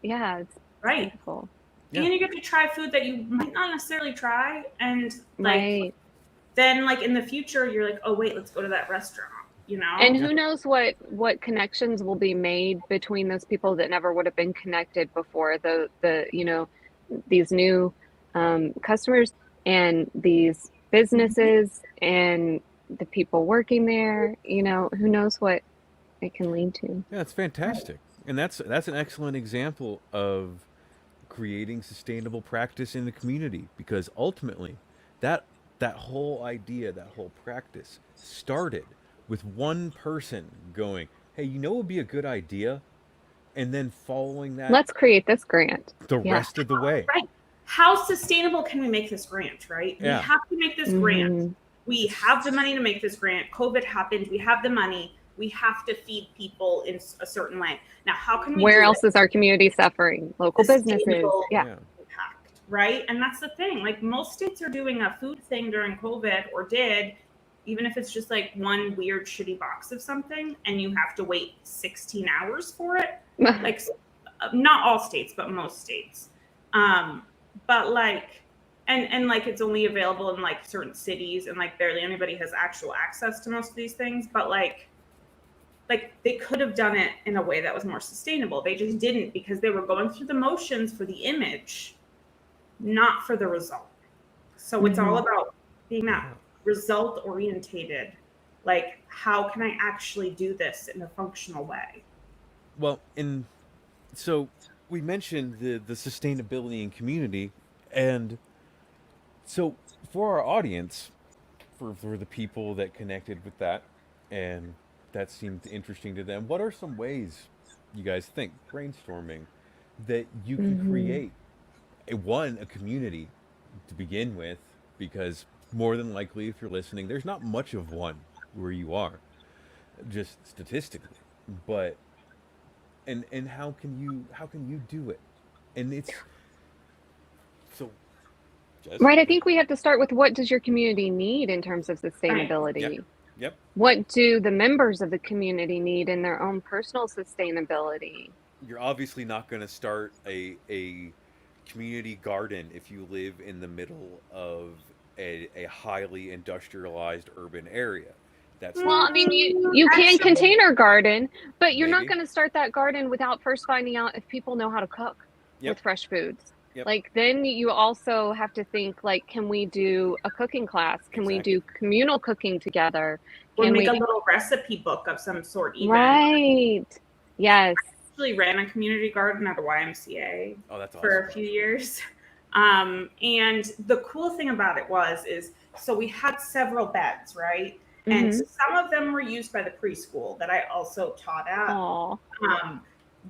right. beautiful. Yeah. And you get to try food that you might not necessarily try, and like Right. then like in the future you're like, oh wait, let's go to that restaurant, you know? And who knows what connections will be made between those people that never would have been connected before, the you know, these new customers and these businesses and the people working there, you know, who knows what it can lead to. Yeah, it's fantastic. And that's an excellent example of creating sustainable practice in the community, because ultimately that whole idea, that whole practice started with one person going, "Hey, you know what would be a good idea?" and then following that Let's create this grant. the rest of the way. Right. How sustainable can we make this grant, right? Yeah. We have to make this grant. We have the money to make this grant. COVID happened. We have the money. We have to feed people in a certain way. Now, how can we Where else is our community suffering? Local businesses. Sustainable Yeah. impact, right? And that's the thing. Like, most states are doing a food thing during COVID, or did, even if it's just like one weird shitty box of something and you have to wait 16 hours for it. Like, not all states, but most states. But like, and like, it's only available in like certain cities, and like barely anybody has actual access to most of these things. But like they could have done it in a way that was more sustainable. They just didn't, because they were going through the motions for the image, not for the result. So it's all about being that result orientated. Like, how can I actually do this in a functional way? Well, so we mentioned the sustainability in community, and so for our audience, for the people that connected with that and that seemed interesting to them, what are some ways you guys think, brainstorming, that you can create a community to begin with? Because more than likely, if you're listening, there's not much of one where you are, just statistically. But and how can you do it? And it's so Jess? Right. I think we have to start with, what does your community need in terms of sustainability? Yep. What do the members of the community need in their own personal sustainability? You're obviously not going to start a community garden if you live in the middle of a highly industrialized urban area. That's Well, I mean, you can container garden, but you're not Maybe. going to start that garden without first finding out if people know how to cook with fresh foods. Yep. Like, then you also have to think, like, can we do a cooking class? Can we do communal cooking together? Or Can make we a little recipe book of some sort, even. Right. Yes. Actually ran a community garden at a YMCA Oh, that's awesome. for a few years. And the cool thing about it is so we had several beds, right? And some of them were used by the preschool that I also taught at. Aw.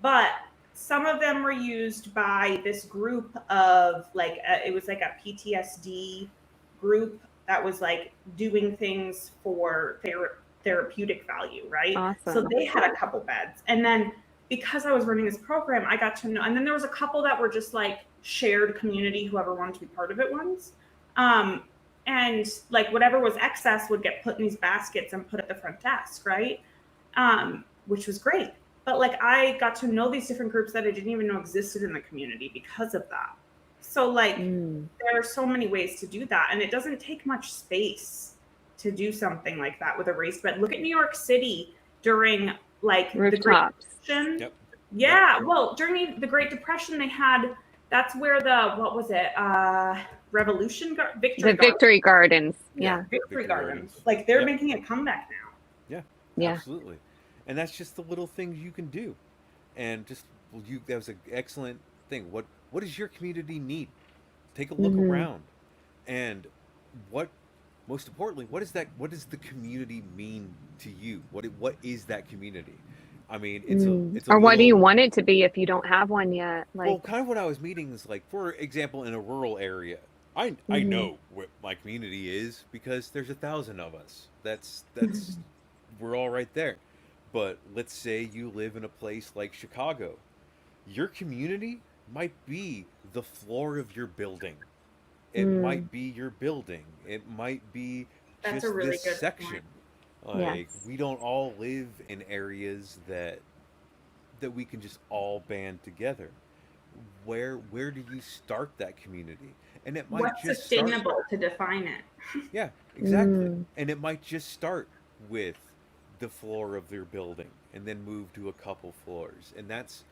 But some of them were used by this group of like it was like a PTSD group that was like doing things for therapeutic value, right? So Awesome. they had a couple beds, and then because I was running this program, I got to know. And then there was a couple that were just like shared community, whoever wanted to be part of it ones. Um, and like whatever was excess would get put in these baskets and put at the front desk, right? Which was great. But like I got to know these different groups that I didn't even know existed in the community because of that. So like there are so many ways to do that, and it doesn't take much space to do something like that with a raised bed. Look at New York City during like the Great Rooftops. Depression. Yep. Yeah, well, during the Great Depression, they had that's where the what was it? Victory The Victory Gardens. Yeah. Victory Gardens. Like they're making a comeback now. Yeah, Yeah. absolutely. And that's just the little things you can do. And just that was an excellent thing. What does your community need? Take a look around. And what most importantly, what does the community mean to you? What is that community? I mean, it's a or what do little, you want it to be if you don't have one yet? Like, well, kind of what I was meeting is like, for example, in a rural area, I know what my community is because there's 1,000 of us. That's we're all right there. But let's say you live in a place like Chicago. Your community might be the floor of your building. It might be your building. It might be That's just a really this good section. point. Like Yes. we don't all live in areas that we can just all band together. Where do you start that community? And it might What's just start. sustainable to define it? Yeah, exactly. And it might just start with the floor of their building and then move to a couple floors. And that's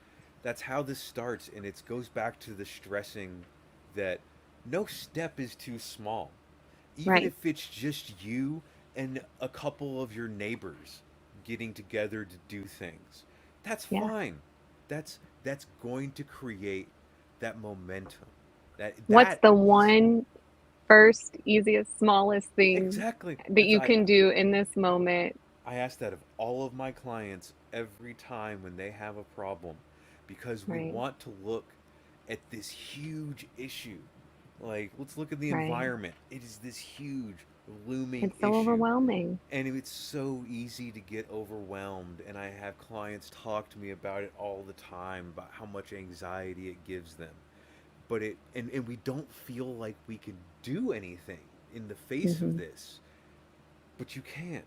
how this starts, and it goes back to the stressing that no step is too small. Even Right. if it's just you and a couple of your neighbors getting together to do things. That's Yeah. fine. That's going to create that momentum. What's That the one first, easiest, smallest thing exactly. that you can do in this moment? I ask that of all of my clients every time when they have a problem, because we Right. want to look at this huge issue. Like, let's look at the Right. environment. It is this huge, looming It's so issue. overwhelming. And it's so easy to get overwhelmed. And I have clients talk to me about it all the time, about how much anxiety it gives them. But and we don't feel like we can do anything in the face of this. But you can't.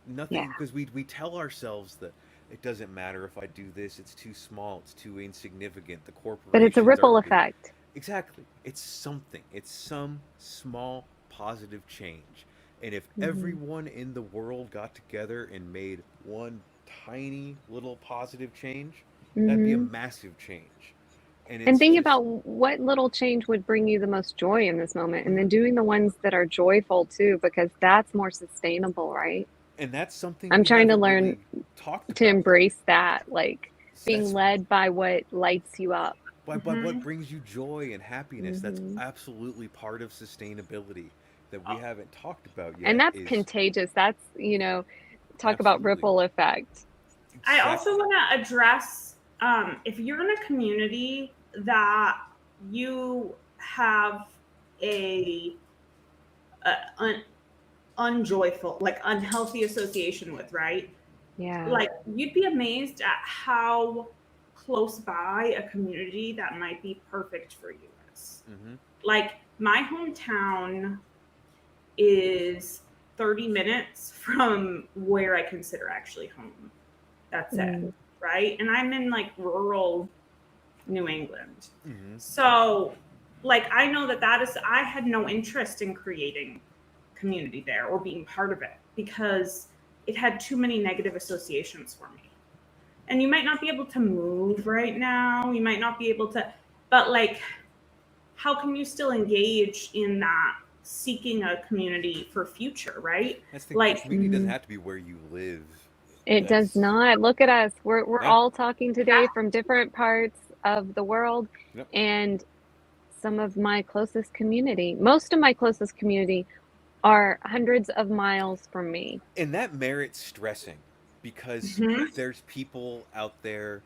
Nothing, Yeah. because we tell ourselves that it doesn't matter if I do this, it's too small, it's too insignificant, the corporations But it's a ripple are good. effect. Exactly. It's something. It's some small positive change. And if everyone in the world got together and made one tiny little positive change, that'd be a massive change. And And it's think just about what little change would bring you the most joy in this moment, and then doing the ones that are joyful too, because that's more sustainable, right? and that's something I'm we trying to haven't learn really talked to about. embrace that, like being That's led by what lights you up. by what brings you joy and happiness. That's Mm-hmm. absolutely part of sustainability that we haven't talked about And yet. that's Is contagious. That's, talk about absolutely ripple effect. I also exactly. want to address if you're in a community that you have a, a unjoyful, like unhealthy association with, right? Yeah. Like you'd be amazed at how close by a community that might be perfect for you is. Mm-hmm. Like my hometown is 30 minutes from where I consider actually home. That's it. Right. And I'm in like rural New England. Mm-hmm. So, like, I know I had no interest in creating community there or being part of it because it had too many negative associations for me. And you might not be able to move right now. You might not be able to, but like, how can you still engage in that seeking a community for future, right? That's the Like, community doesn't have to be where you live. It does That's not. Look at us. We're yeah. all talking today from different parts of the world, Yep. and some of my closest community, most of my closest community, are hundreds of miles from me. And that merits stressing, because there's people out there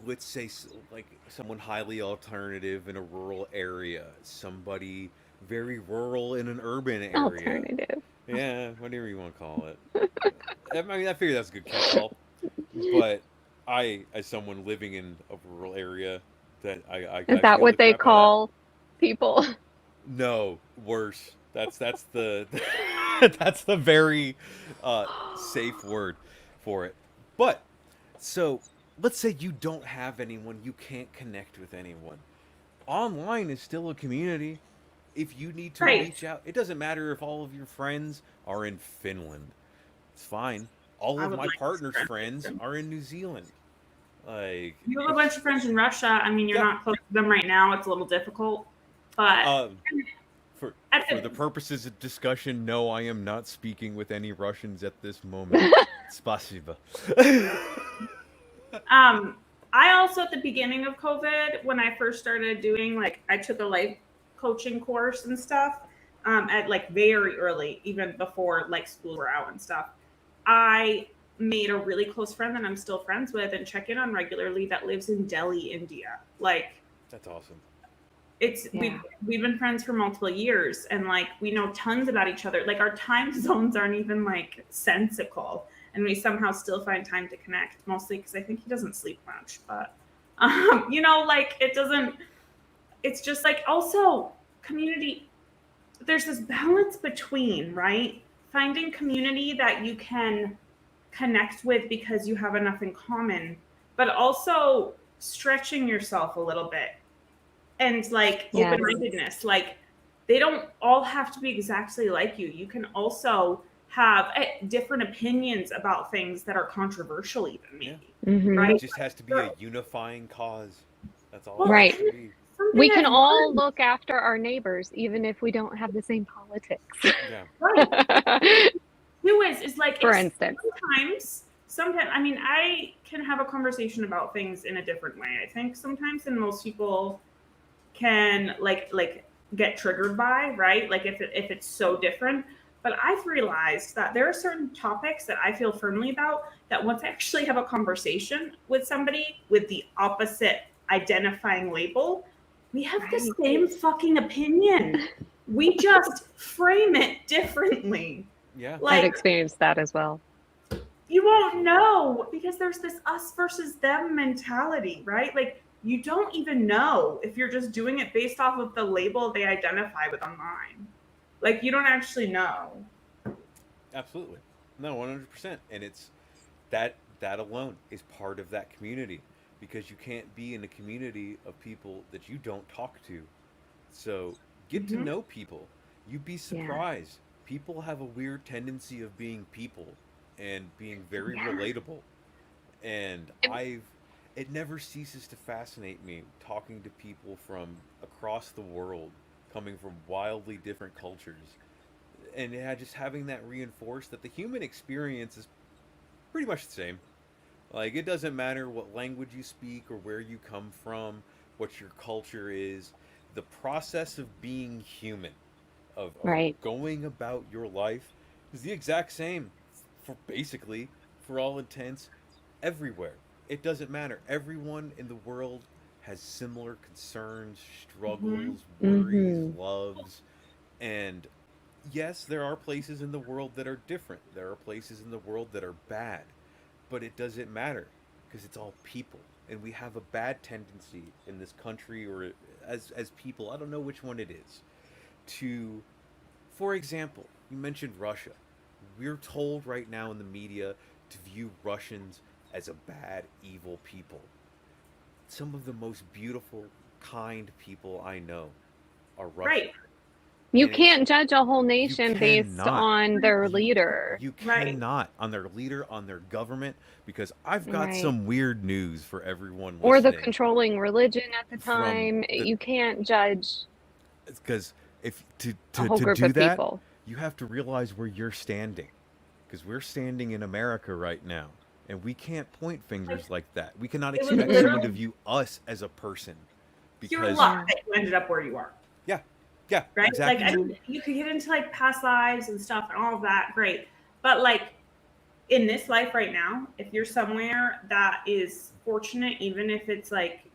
let's say like someone highly alternative in a rural area, somebody very rural in an urban area. Alternative. Yeah, whatever you want to call it. I mean, I figure that's a good catch-all. But I, as someone living in a rural area, that Is I that feel the what they crap out of that. call people? No, worse. That's the that's the very safe word for it. But so let's say you don't have anyone, you can't connect with anyone. Online is still a community. If you need to Right. reach out, it doesn't matter if all of your friends are in Finland. It's fine. All I of would my like to partner's spread friends wisdom. are in New Zealand. Like You have a if bunch of friends in Russia. I mean, you're yeah, not close to them right now. It's a little difficult, but um, for at for the, the purposes of discussion, no, I am not speaking with any Russians at this moment. Spasiba. um, I also at the beginning of COVID, when I first started doing like, I took a life coaching course and stuff. At like very early, even before like schools were out and stuff. I made a really close friend that I'm still friends with and check in on regularly that lives in Delhi, India. Like That's awesome. it's Yeah. we've been friends for multiple years and like we know tons about each other. Like our time zones aren't even like sensical and we somehow still find time to connect, mostly because I think he doesn't sleep much. But like it doesn't, it's just like also community, there's this balance between, right? Finding community that you can connect with because you have enough in common, but also stretching yourself a little bit and like Yes. open-mindedness. Like they don't all have to be exactly like you. You can also have different opinions about things that are controversial, even Yeah. maybe, Hmm. It right? just has to be a unifying cause. That's all it Well, has Right. to be. something We can I've all learned, look after our neighbors, even if we don't have the same politics. Yeah. right? Who is like For instance. sometimes I mean I can have a conversation about things in a different way. I think sometimes and most people can like get triggered by, right? Like if it's so different. But I've realized that there are certain topics that I feel firmly about that once I actually have a conversation with somebody with the opposite identifying label, we have the Right. same fucking opinion. We just frame it differently. Yeah. I've Like experienced that as well. you won't Absolutely. know because there's this us versus them mentality, right? Like you don't even know if you're just doing it based off of the label they identify with online. Like you don't actually know. Absolutely. No, 100%. And it's that alone is part of that community because you can't be in a community of people that you don't talk to. So, get to Mm-hmm. know people. You'd be Yeah. surprised. People have a weird tendency of being people and being very Yeah. relatable. And it never ceases to fascinate me talking to people from across the world, coming from wildly different cultures. And yeah, just having that reinforced that the human experience is pretty much the same. Like, it doesn't matter what language you speak or where you come from, what your culture is. The process of being human, of Right. going about your life, is the exact same for basically, for all intents, everywhere. It doesn't matter. Everyone in the world has similar concerns, Mm-hmm. struggles, worries, Hmm. loves, and yes, there are places in the world that are different. There are places in the world that are bad, but it doesn't matter because it's all people, and we have a bad tendency in this country or as people. I don't know which one it is. To, for example, you mentioned Russia. We're told right now in the media to view Russians as a bad, evil people. Some of the most beautiful, kind people I know are Russian, Right. You and it's can't judge a whole you nation based cannot on their you leader. you Right. cannot on their leader, on their government, because I've got Right. some weird news for everyone Or the listening controlling religion at the from time. the You can't judge because if a whole to group do of that, people. you have to realize where you're standing, because we're standing in America right now, and we can't point Like fingers like that. We cannot it was expect someone to Mm-mm. literally view us as a person pure because luck Yeah. that you ended up where you are. yeah, yeah, Right? Like exactly. I Yeah. mean, you could get into like past lives and stuff and all of that, great. But like in this life right now, if you're somewhere that is fortunate, even if it's like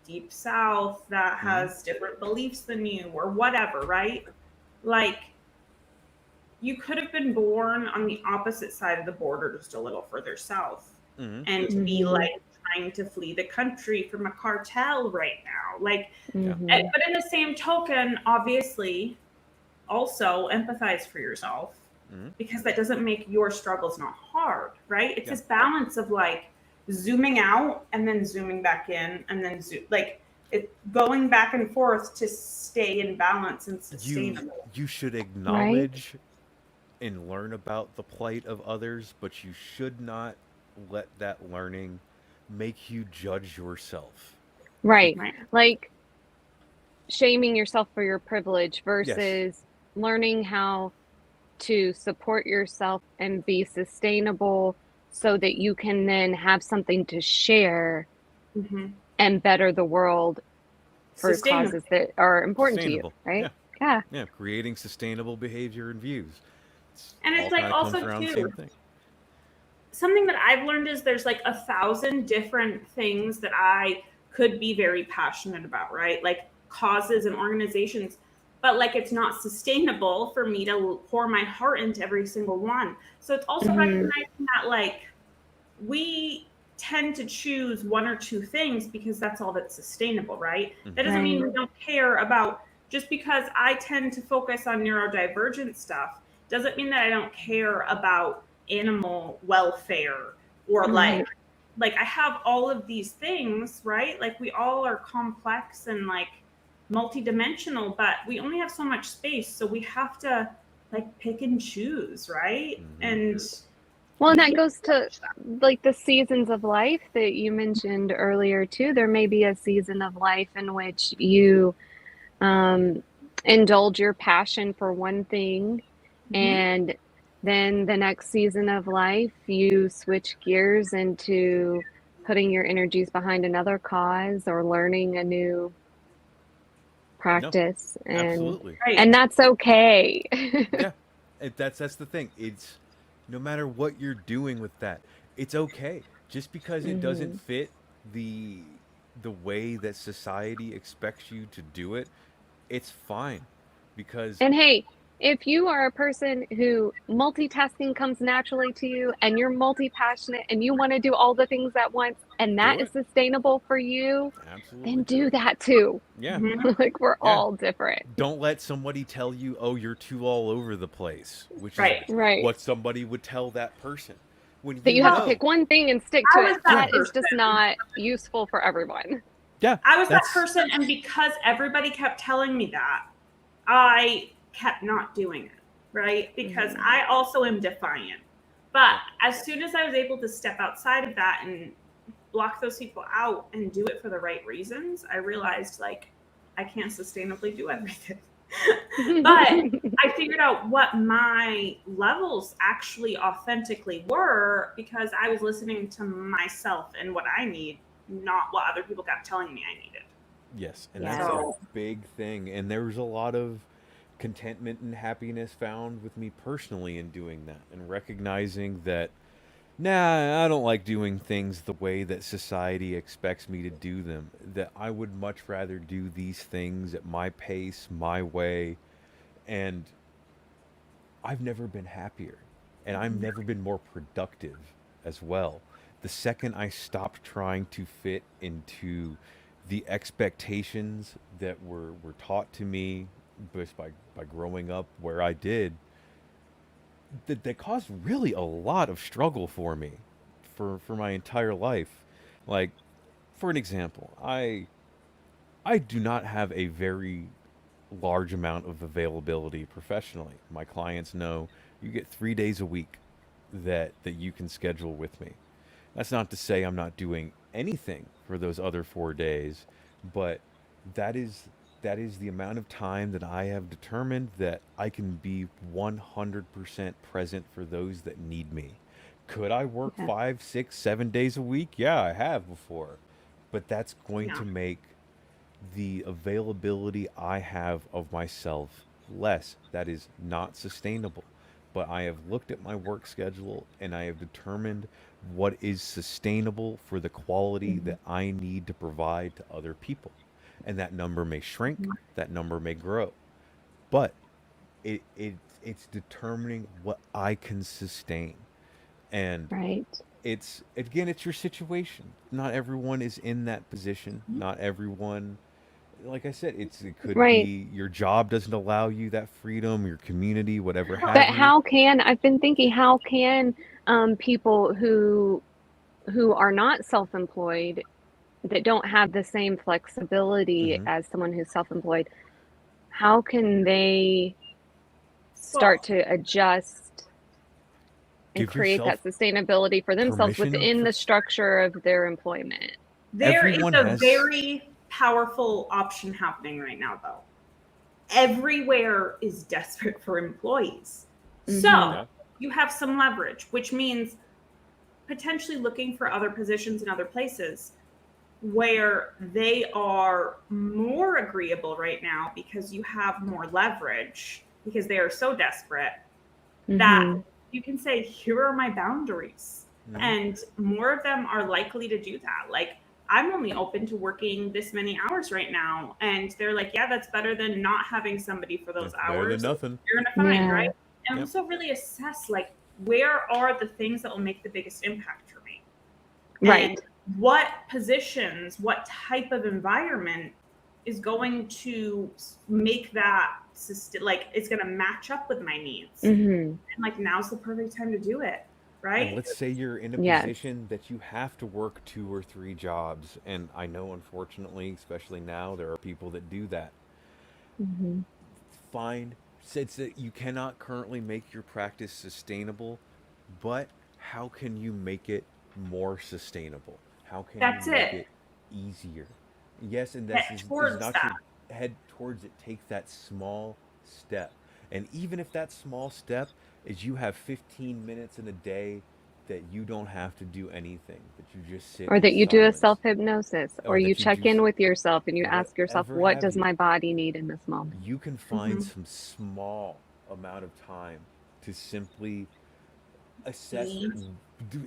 deep south that Mm-hmm. has different beliefs than you or whatever, right? Like you could have been born on the opposite side of the border, just a little further south, Mm-hmm. and be Mhm. like trying to flee the country from a cartel right now. Like, Yeah. Mhm. but in the same token, obviously, also empathize for yourself Mm-hmm. because that doesn't make your struggles not hard, right? It's Yeah. this balance of like zooming out and then zooming back in and then like it going back and forth to stay in balance and You sustainable. you should Right? acknowledge and learn about the plight of others, but you should not let that learning make you judge yourself. Right. Right. Like shaming yourself for your privilege Yes. versus learning how to support yourself and be sustainable so that you can then have something to share Mm-hmm. and better the world for Sustainable. causes that are important to you, Sustainable. right? Yeah. Yeah. Yeah. Creating sustainable behavior and views. It's And all it's like kind of comes also around the too, same thing. something that I've learned is there's like 1,000 different things that I could be very passionate about, right? Like causes and organizations, but like it's not sustainable for me to pour my heart into every single one. So it's also Mhm. recognizing that like we tend to choose one or two things because that's all that's sustainable, right? That Mm-hmm. doesn't mean Right. we don't care about, just because I tend to focus on neurodivergent stuff doesn't mean that I don't care about animal welfare or Right. like I have all of these things, right? Like we all are complex and like multidimensional, but we only have so much space, so we have to like pick and choose, right? Mm-hmm. And Well, I and that think goes to like the seasons of life that you mentioned earlier too. There may be a season of life in which you um, indulge your passion for one thing, mhm. and then the next season of life, you switch gears into putting your energies behind another cause or learning a new No, practice, absolutely. Right. and that's okay. Yeah, that's the thing. It's no matter what you're doing with that, it's okay. Just because it doesn't Hmm. fit the the way that society expects you to do it, it's fine. Because And hey, if you are a person who multitasking comes naturally to you and you're multi passionate and you want to do all the things at once and that do is it. sustainable for you, then Absolutely do do it. that too. Yeah, Mhm. Like we're yeah. all different. Don't let somebody tell you, "Oh, you're too all over the place," which is Right. Right. what somebody would tell that person. When That you you have to Well, know, pick one thing and stick to I it. was that yeah, That is just person. not useful for everyone. yeah, I was that that's person, and because everybody kept telling me that, I kept not doing it, right? Because Hmm. I also am defiant. But yeah, as soon as I was able to step outside of that and block those people out and do it for the right reasons, I realized like I can't sustainably do everything. But I figured out what my levels actually authentically were because I was listening to myself and what I need, not what other people kept telling me I needed. yes, and that's Yes. a So, big thing. And there's a lot of contentment and happiness found with me personally in doing that and recognizing that, nah, I don't like doing things the way that society expects me to do them. That I would much rather do these things at my pace, my way, and I've never been happier. And I've never been more productive as well. The second I stopped trying to fit into the expectations that were taught to me just by growing up where I did, that caused really a lot of struggle for me for my entire life. Like, for an example, I do not have a very large amount of availability professionally. My clients know you get 3 days a week that you can schedule with me. That's not to say I'm not doing anything for those other 4 days, but that is that is the amount of time that I have determined that I can be 100% present for those that need me. Could I work Yeah. 5, 6, 7 days a week? Yeah, I have before. But that's going yeah. to make the availability I have of myself less. That is not sustainable. but I have looked at my work schedule and I have determined what is sustainable for the quality Mhm. that I need to provide to other people. And that number may shrink, that number may grow, but it's determining what I can sustain. And Right. it's again, it's your situation. Not everyone is in that position. Not everyone, like I said, it could Right. be your job doesn't allow you that freedom, your community, whatever But have you. how can, I've been thinking, how can people who are not self-employed, that don't have the same flexibility Hmm. as someone who's self-employed, how can they start Well, to adjust and Give create yourself that sustainability for themselves permission within for the structure of their employment? there is everyone a has. very powerful option happening right now, though. Everywhere is desperate for employees. Mm-hmm. So you have some leverage, which means potentially looking for other positions in other places where they are more agreeable right now because you have more leverage because they are so desperate that Mm-hmm. you can say, here are my boundaries. Mhm. And more of them are likely to do that. Like, I'm only open to working this many hours right now. And they're like, yeah, that's better than not having somebody for those It's better than hours. nothing. You're going to find, Yeah. right? And Yep. also really assess, like, where are the things that will make the biggest impact for me? Right. And what positions, what type of environment is going to make that like it's going to match up with my needs. Mm-hmm. And like now's the perfect time to do it, And right? let's say you're in a Yes. position that you have to work 2 or 3 jobs. And I know, unfortunately, especially now, there are people that do that. Mm-hmm. Find, says that you cannot currently make your practice sustainable, but how can you make it more sustainable? How can you That's make it. it easier? Yes, and this Head is towards not that. your head towards it. Take that small step. And even if that small step is you have 15 minutes in a day that you don't have to do anything, that you just sit Or in that you do a silence, self-hypnosis, or or you that you check do in with yourself and you ask yourself, whatever what have does you, my body need in this moment? you can find Mm-hmm. some small amount of time to simply assess See?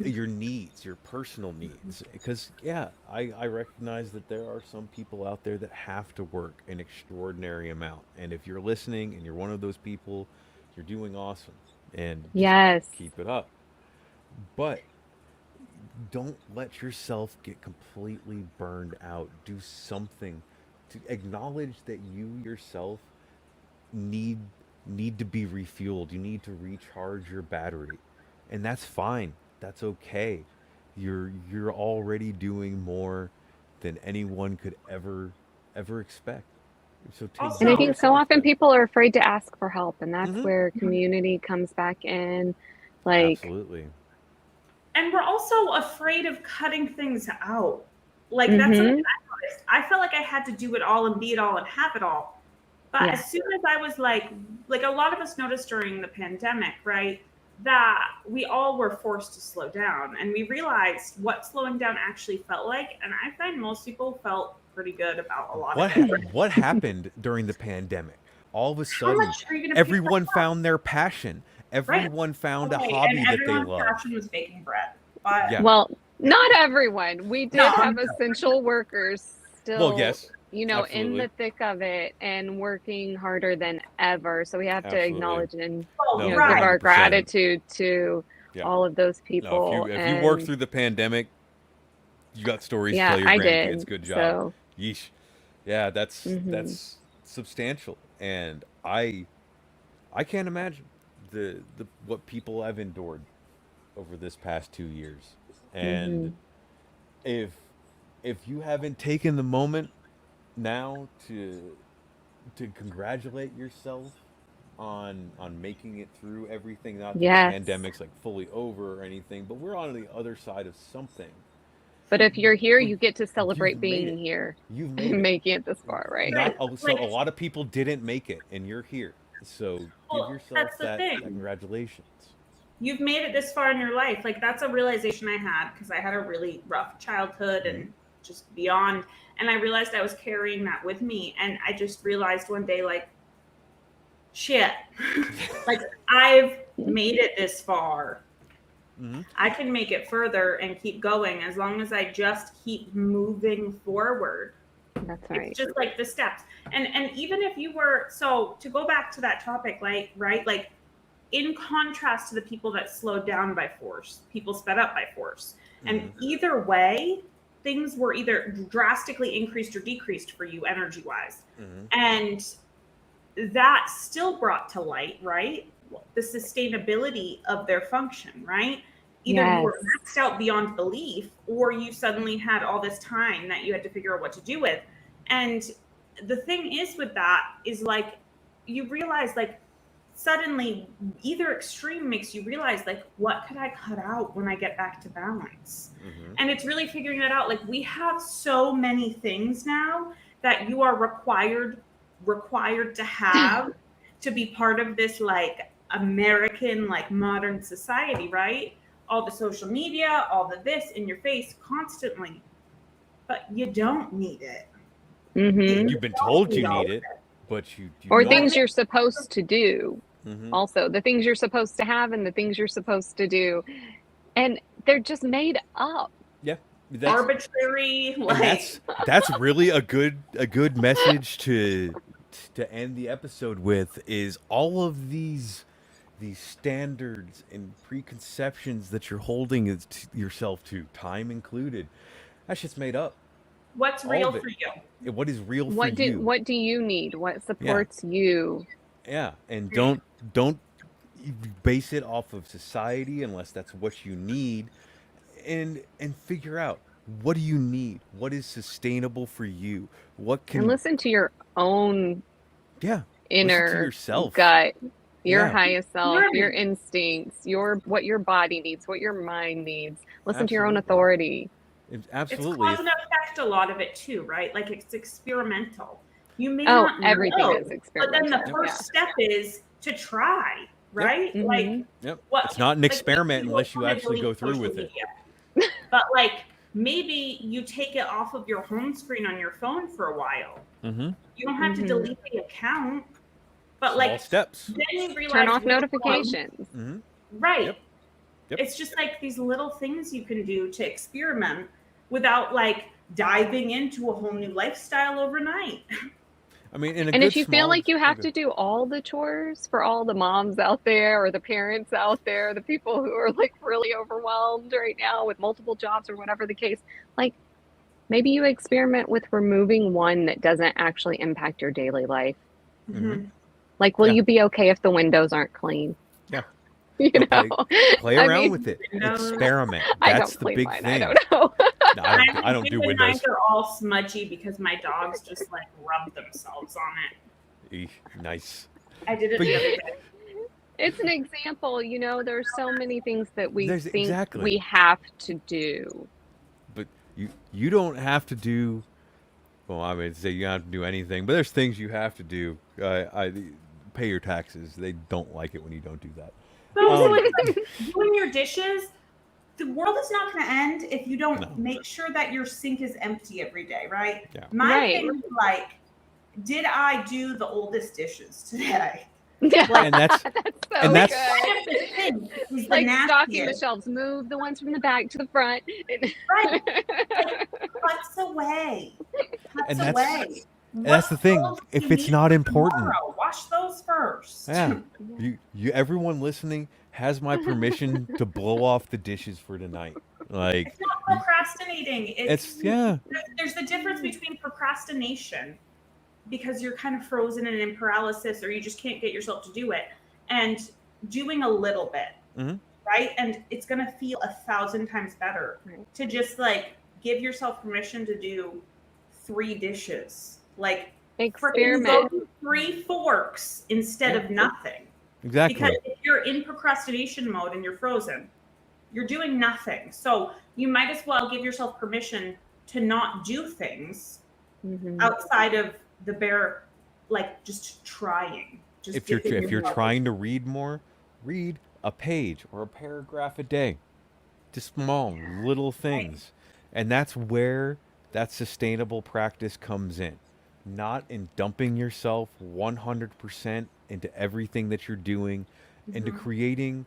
your needs, your personal needs. Because, yeah, I recognize that there are some people out there that have to work an extraordinary amount. And if you're listening and you're one of those people, you're doing awesome. And just Yes. keep it up. But don't let yourself get completely burned out. Do something to acknowledge that you yourself need need to be refueled. You need to recharge your battery. And that's fine. That's okay. You're already doing more than anyone could ever expect. So take And I give Also, think so yourself often that. people are afraid to ask for help, and that's Mhm. where community comes back in. Like, Absolutely. and we're also afraid of cutting things out. Like that's something mm-hmm. I noticed. I felt like I had to do it all and be it all and have it all. But Yeah. as soon as I was like a lot of us noticed during the pandemic, right, that we all were forced to slow down and we realized what slowing down actually felt like. And I find most people felt pretty good about a lot of it. What happened during the pandemic? All of a How sudden, much are you going to pay for everyone that? found their passion. Right. Everyone found a Okay. And hobby that they everyone's love. passion was baking bread. But Yeah. Well, not everyone. We no, did have essential workers Well, still, yes. in Absolutely. the thick of it and working harder than ever. So we have to Absolutely. acknowledge and, oh, No, give right. our 100%. gratitude to Yeah. all of those No, if people. you work And through the pandemic, you got stories to yeah, tell your I grandkids. did. Good job. So, Yeesh. Yeah, hmm that's substantial, and I can't imagine the what people have endured over this past 2 years. hmm And if you haven't taken the moment now to congratulate yourself on making it through everything, not that the yes. pandemic's like fully over or anything, but we're on the other side of something. But if you're here, But you get to you've celebrate made being it. here You've made and it. making it this far, right? Not Right. so Like, a lot of people didn't make it, and you're here. So give well, yourself that's the that thing. congratulations. You've made it this far in your life. Like that's a realization I had because I had a really rough childhood Hmm. and just beyond. And I realized I was carrying that with me. And I just realized one day, like, shit, like I've made it this far. Mm-hmm. I can make it further and keep going as long as I just keep moving forward. That's It's right. just like the steps. And even if you were, so to go back to that topic, like, right, like in contrast to the people that slowed down by force, people sped up by force. And either way, things were either drastically increased or decreased for you energy wise. And that still brought to light, right, the sustainability of their function, right? Either you were Yes. maxed out beyond belief, or you suddenly had all this time that you had to figure out what to do with. And the thing is with that is like, you realize like suddenly either extreme makes you realize like, what could I cut out when I get back to balance? And it's really figuring that out. Like, we have so many things now that you are required to have to be part of this like American like modern society, right? All the social media, all the this in your face constantly, but you don't need it. Mm-hmm. You've been don't told need you all need of it, but you do Or not. things you're supposed to do. Mm-hmm. Also, the things you're supposed to have and the things you're supposed to do. And they're just made up. Yeah, that's Arbitrary, and like that's really a good message to end the episode with, is all of these standards and preconceptions that you're holding yourself to, time included. That shit's made up. what's All real of it. for you. What is real for you? What do you need? What Yeah, supports you? yeah, and don't base it off of society unless that's what you need, and figure out, what do you need, what is sustainable for you, what And can, listen to your own yeah, listen to inner yourself. gut, your Yeah, highest self, your Right. instincts, what your body needs, what your mind needs. Listen to your own absolutely. authority. It's Absolutely. cause and effect, a lot of it too, right? Like, it's experimental. You may Oh, not everything is know, but then the experimental. Yep. Yeah. first step is to try, Yep. right? Mm-hmm. Like, Yep. what, It's not an like maybe experiment you don't unless you want to actually go delete through social with it. media, but like maybe you take it off of your home screen on your phone for a while. Mm-hmm. You don't have to Mm-hmm. delete the account, but Small like steps. then you realize Turn off which one- notifications. Mm-hmm. right. Yep. Yep. It's just like these little things you can do to experiment without like diving into a whole new lifestyle overnight. I mean, in a And good if you feel small. like you have Okay. to do all the chores for all the moms out there or the parents out there, the people who are like really overwhelmed right now with multiple jobs or whatever the case, like maybe you experiment with removing one that doesn't actually impact your daily life. Mm-hmm. Like, will Yeah. you be okay if the windows aren't clean? Yeah. You But know, play I around mean, with it. Windows. Experiment. I That's don't the clean big mine. thing. I don't know. No, I don't do Windows. Windows. Are all smudgy because my dogs just like rub themselves on it. Eesh, nice. I did it But the yeah. other day. It's an example. You know, there's so many things that we There's think exactly. we have to do. But you don't have to do. Well, I mean, say you don't have to do anything, but there's things you have to do. I pay your taxes. They don't like it when you don't do that. But also, like, doing your dishes, the world is not going to end if you don't No. make sure that your sink is empty every day, right? Yeah. My Right. thing is like, did I do the oldest dishes today? Yeah, And that's so and that's- good. Kind of the thing is the Like stocking the nastiest. shelves, move the ones from the back to the front. Right. Puts away. And Puts that's- away. and that's the thing. What If clothes it's do you not need important, tomorrow? Wash those first. yeah, you everyone listening has my permission to blow off the dishes for tonight. Like, It's not procrastinating. it's yeah, There's the difference between procrastination, because you're kind of frozen and in paralysis, or you just can't get yourself to do it, and doing a little bit, Mhm. right? And it's going to feel 1,000 times better Right. to just like give yourself permission to do 3 dishes. Like, Experiment. go 3 forks instead of nothing. exactly. Because if you're in procrastination mode and you're frozen, you're doing nothing. So you might as well give yourself permission to not do things Mhm. outside of the bare, like just trying. Just If you're dipping your toe. trying to read more, read a page or a paragraph a day. Just small little things. And that's where that sustainable practice comes in. not in dumping yourself 100% into everything that you're doing, into Mhm. creating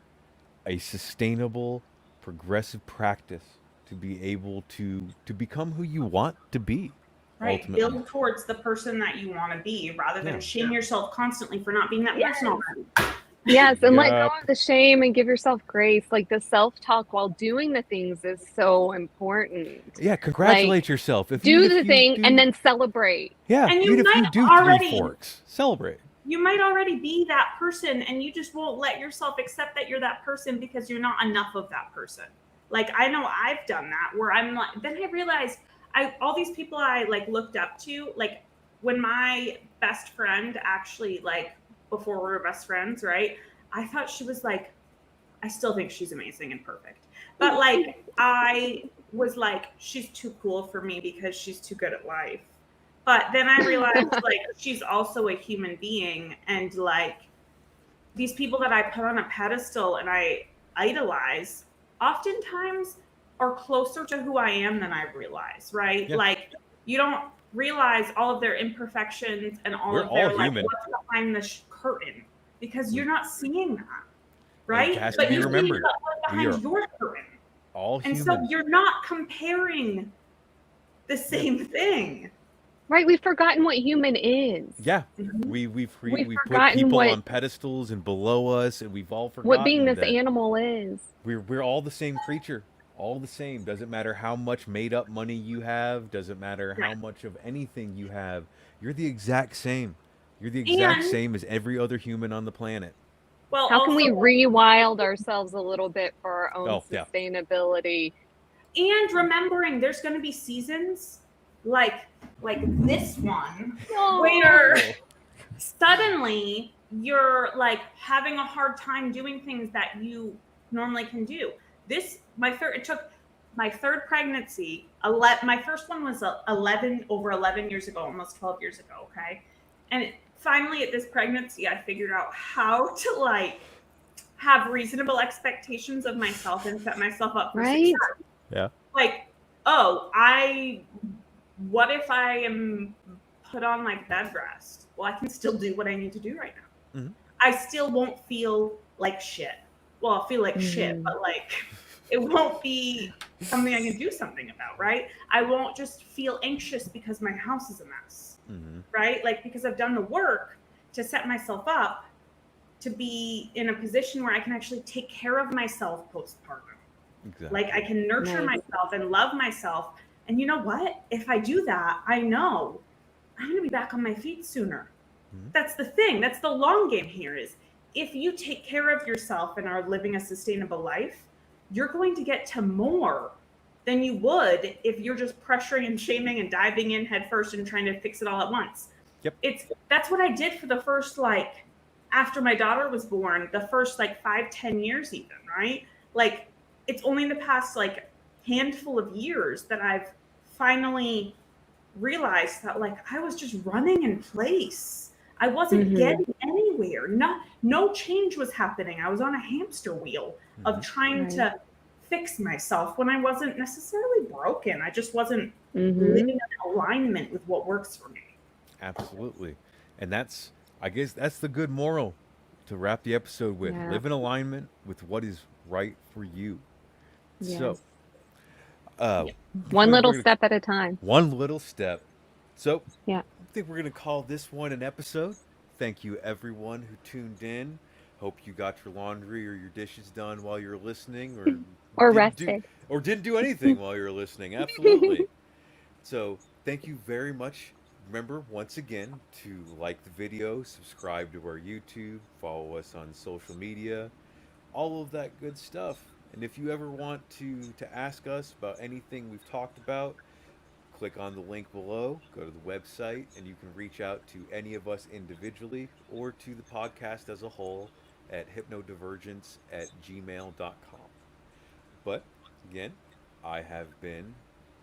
a sustainable, progressive practice to be able to become who you want to be Right. ultimately. Build towards the person that you want to be rather than Yeah. shame yourself constantly for not being that person Yes. already. Yes, and let go Yup. of the shame and give yourself grace. Like the self-talk while doing the things is so important. Yeah, Like congratulate yourself. If even do if the you thing and do then celebrate. yeah, And even you if might you do three already forks, celebrate. be that person and you just won't let yourself accept that you're that person because you're not enough of that person. Like I know I've done that where I'm like then I realized I all these people I like looked up to, like when my best friend actually like before we were best friends, right? I thought she was like I still think she's amazing and perfect. But like I was like, she's too cool for me because she's too good at life. But then I realized like she's also a human being and like these people that I put on a pedestal and I idolize oftentimes are closer to who I am than I realize, right? Yeah. Like you don't realize all of their imperfections and all We're of all their like human. what's behind the curtain because We you're not seeing that, and it right? has to But be you see remembered. what's We behind are your curtain. all And so human. you're not comparing the Yeah. same thing. Right, we've forgotten what human is. Yeah. Mhm. We've We put forgotten people on pedestals and below us, and we've all what being forgotten this that animal is. we're all the same creature, all the same. Doesn't matter how much made up money you have, doesn't matter Right. how much of anything you have. You're the exact same. You're the exact And same as every other human on the planet. well, How can also we rewild ourselves a little bit for our own Oh, yeah. sustainability? and remembering there's going to be seasons like this one Oh, where Whoa. suddenly you're like having a hard time doing things that you normally can do. This my third it took my third pregnancy. My first one was 11 years ago, almost 12 years ago. Okay, and finally at this pregnancy, I figured out how to like have reasonable expectations of myself and set myself up for success. right? Yeah. Like, oh, I what if I am put on like bed rest? Well, I can still do what I need to do right now. Hmm. I still won't feel like shit. Well, I'll feel like shit, Hmm. but like it won't be something I can do something about, right? I won't just feel anxious because my house is a mess, Hmm. right? Like because I've done the work to set myself up to be in a position where I can actually take care of myself postpartum. Like I Exactly. can nurture Nice. myself and love myself. And you know what? If I do that, I know I'm going to be back on my feet sooner. Hmm. That's the thing. That's the long game here is if you take care of yourself and are living a sustainable life, you're going to get to more than you would if you're just pressuring and shaming and diving in headfirst and trying to fix it all at once. Yep. That's what I did for the first like after my daughter was born, the first like 5-10 years even, right? Like it's only the past like handful of years that I've finally realized that like I was just running in place. I wasn't Hmm. getting anywhere. No change was happening. I was on a hamster wheel of Hmm. trying Right. to fix myself when I wasn't necessarily broken. I just wasn't Hmm. living in alignment with what works for me. Absolutely. And that's, I guess, that's the good moral to wrap the episode with. Yeah. Live in alignment with what is right for you. So, Yes. uh, One we're little gonna step at a time. one little step. So, Yeah. I think we're gonna call this one an episode. Thank you, everyone who tuned in. Hope you got your laundry or your dishes done while you're listening, Or didn't do rested. didn't do anything while you're listening. Absolutely. So, thank you very much. Remember, once again, to like the video, subscribe to our YouTube, follow us on social media, all of that good stuff. And if you ever want to ask us about anything we've talked about, click on the link below, go to the website, and you can reach out to any of us individually or to the podcast as a whole at hypnodivergence@gmail.com. But again, I have been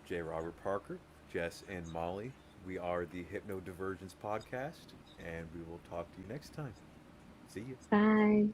J. Robert Parker, Jess, and Molly. We are the HypnoDivergence podcast, and we will talk to you next time. See you. Bye.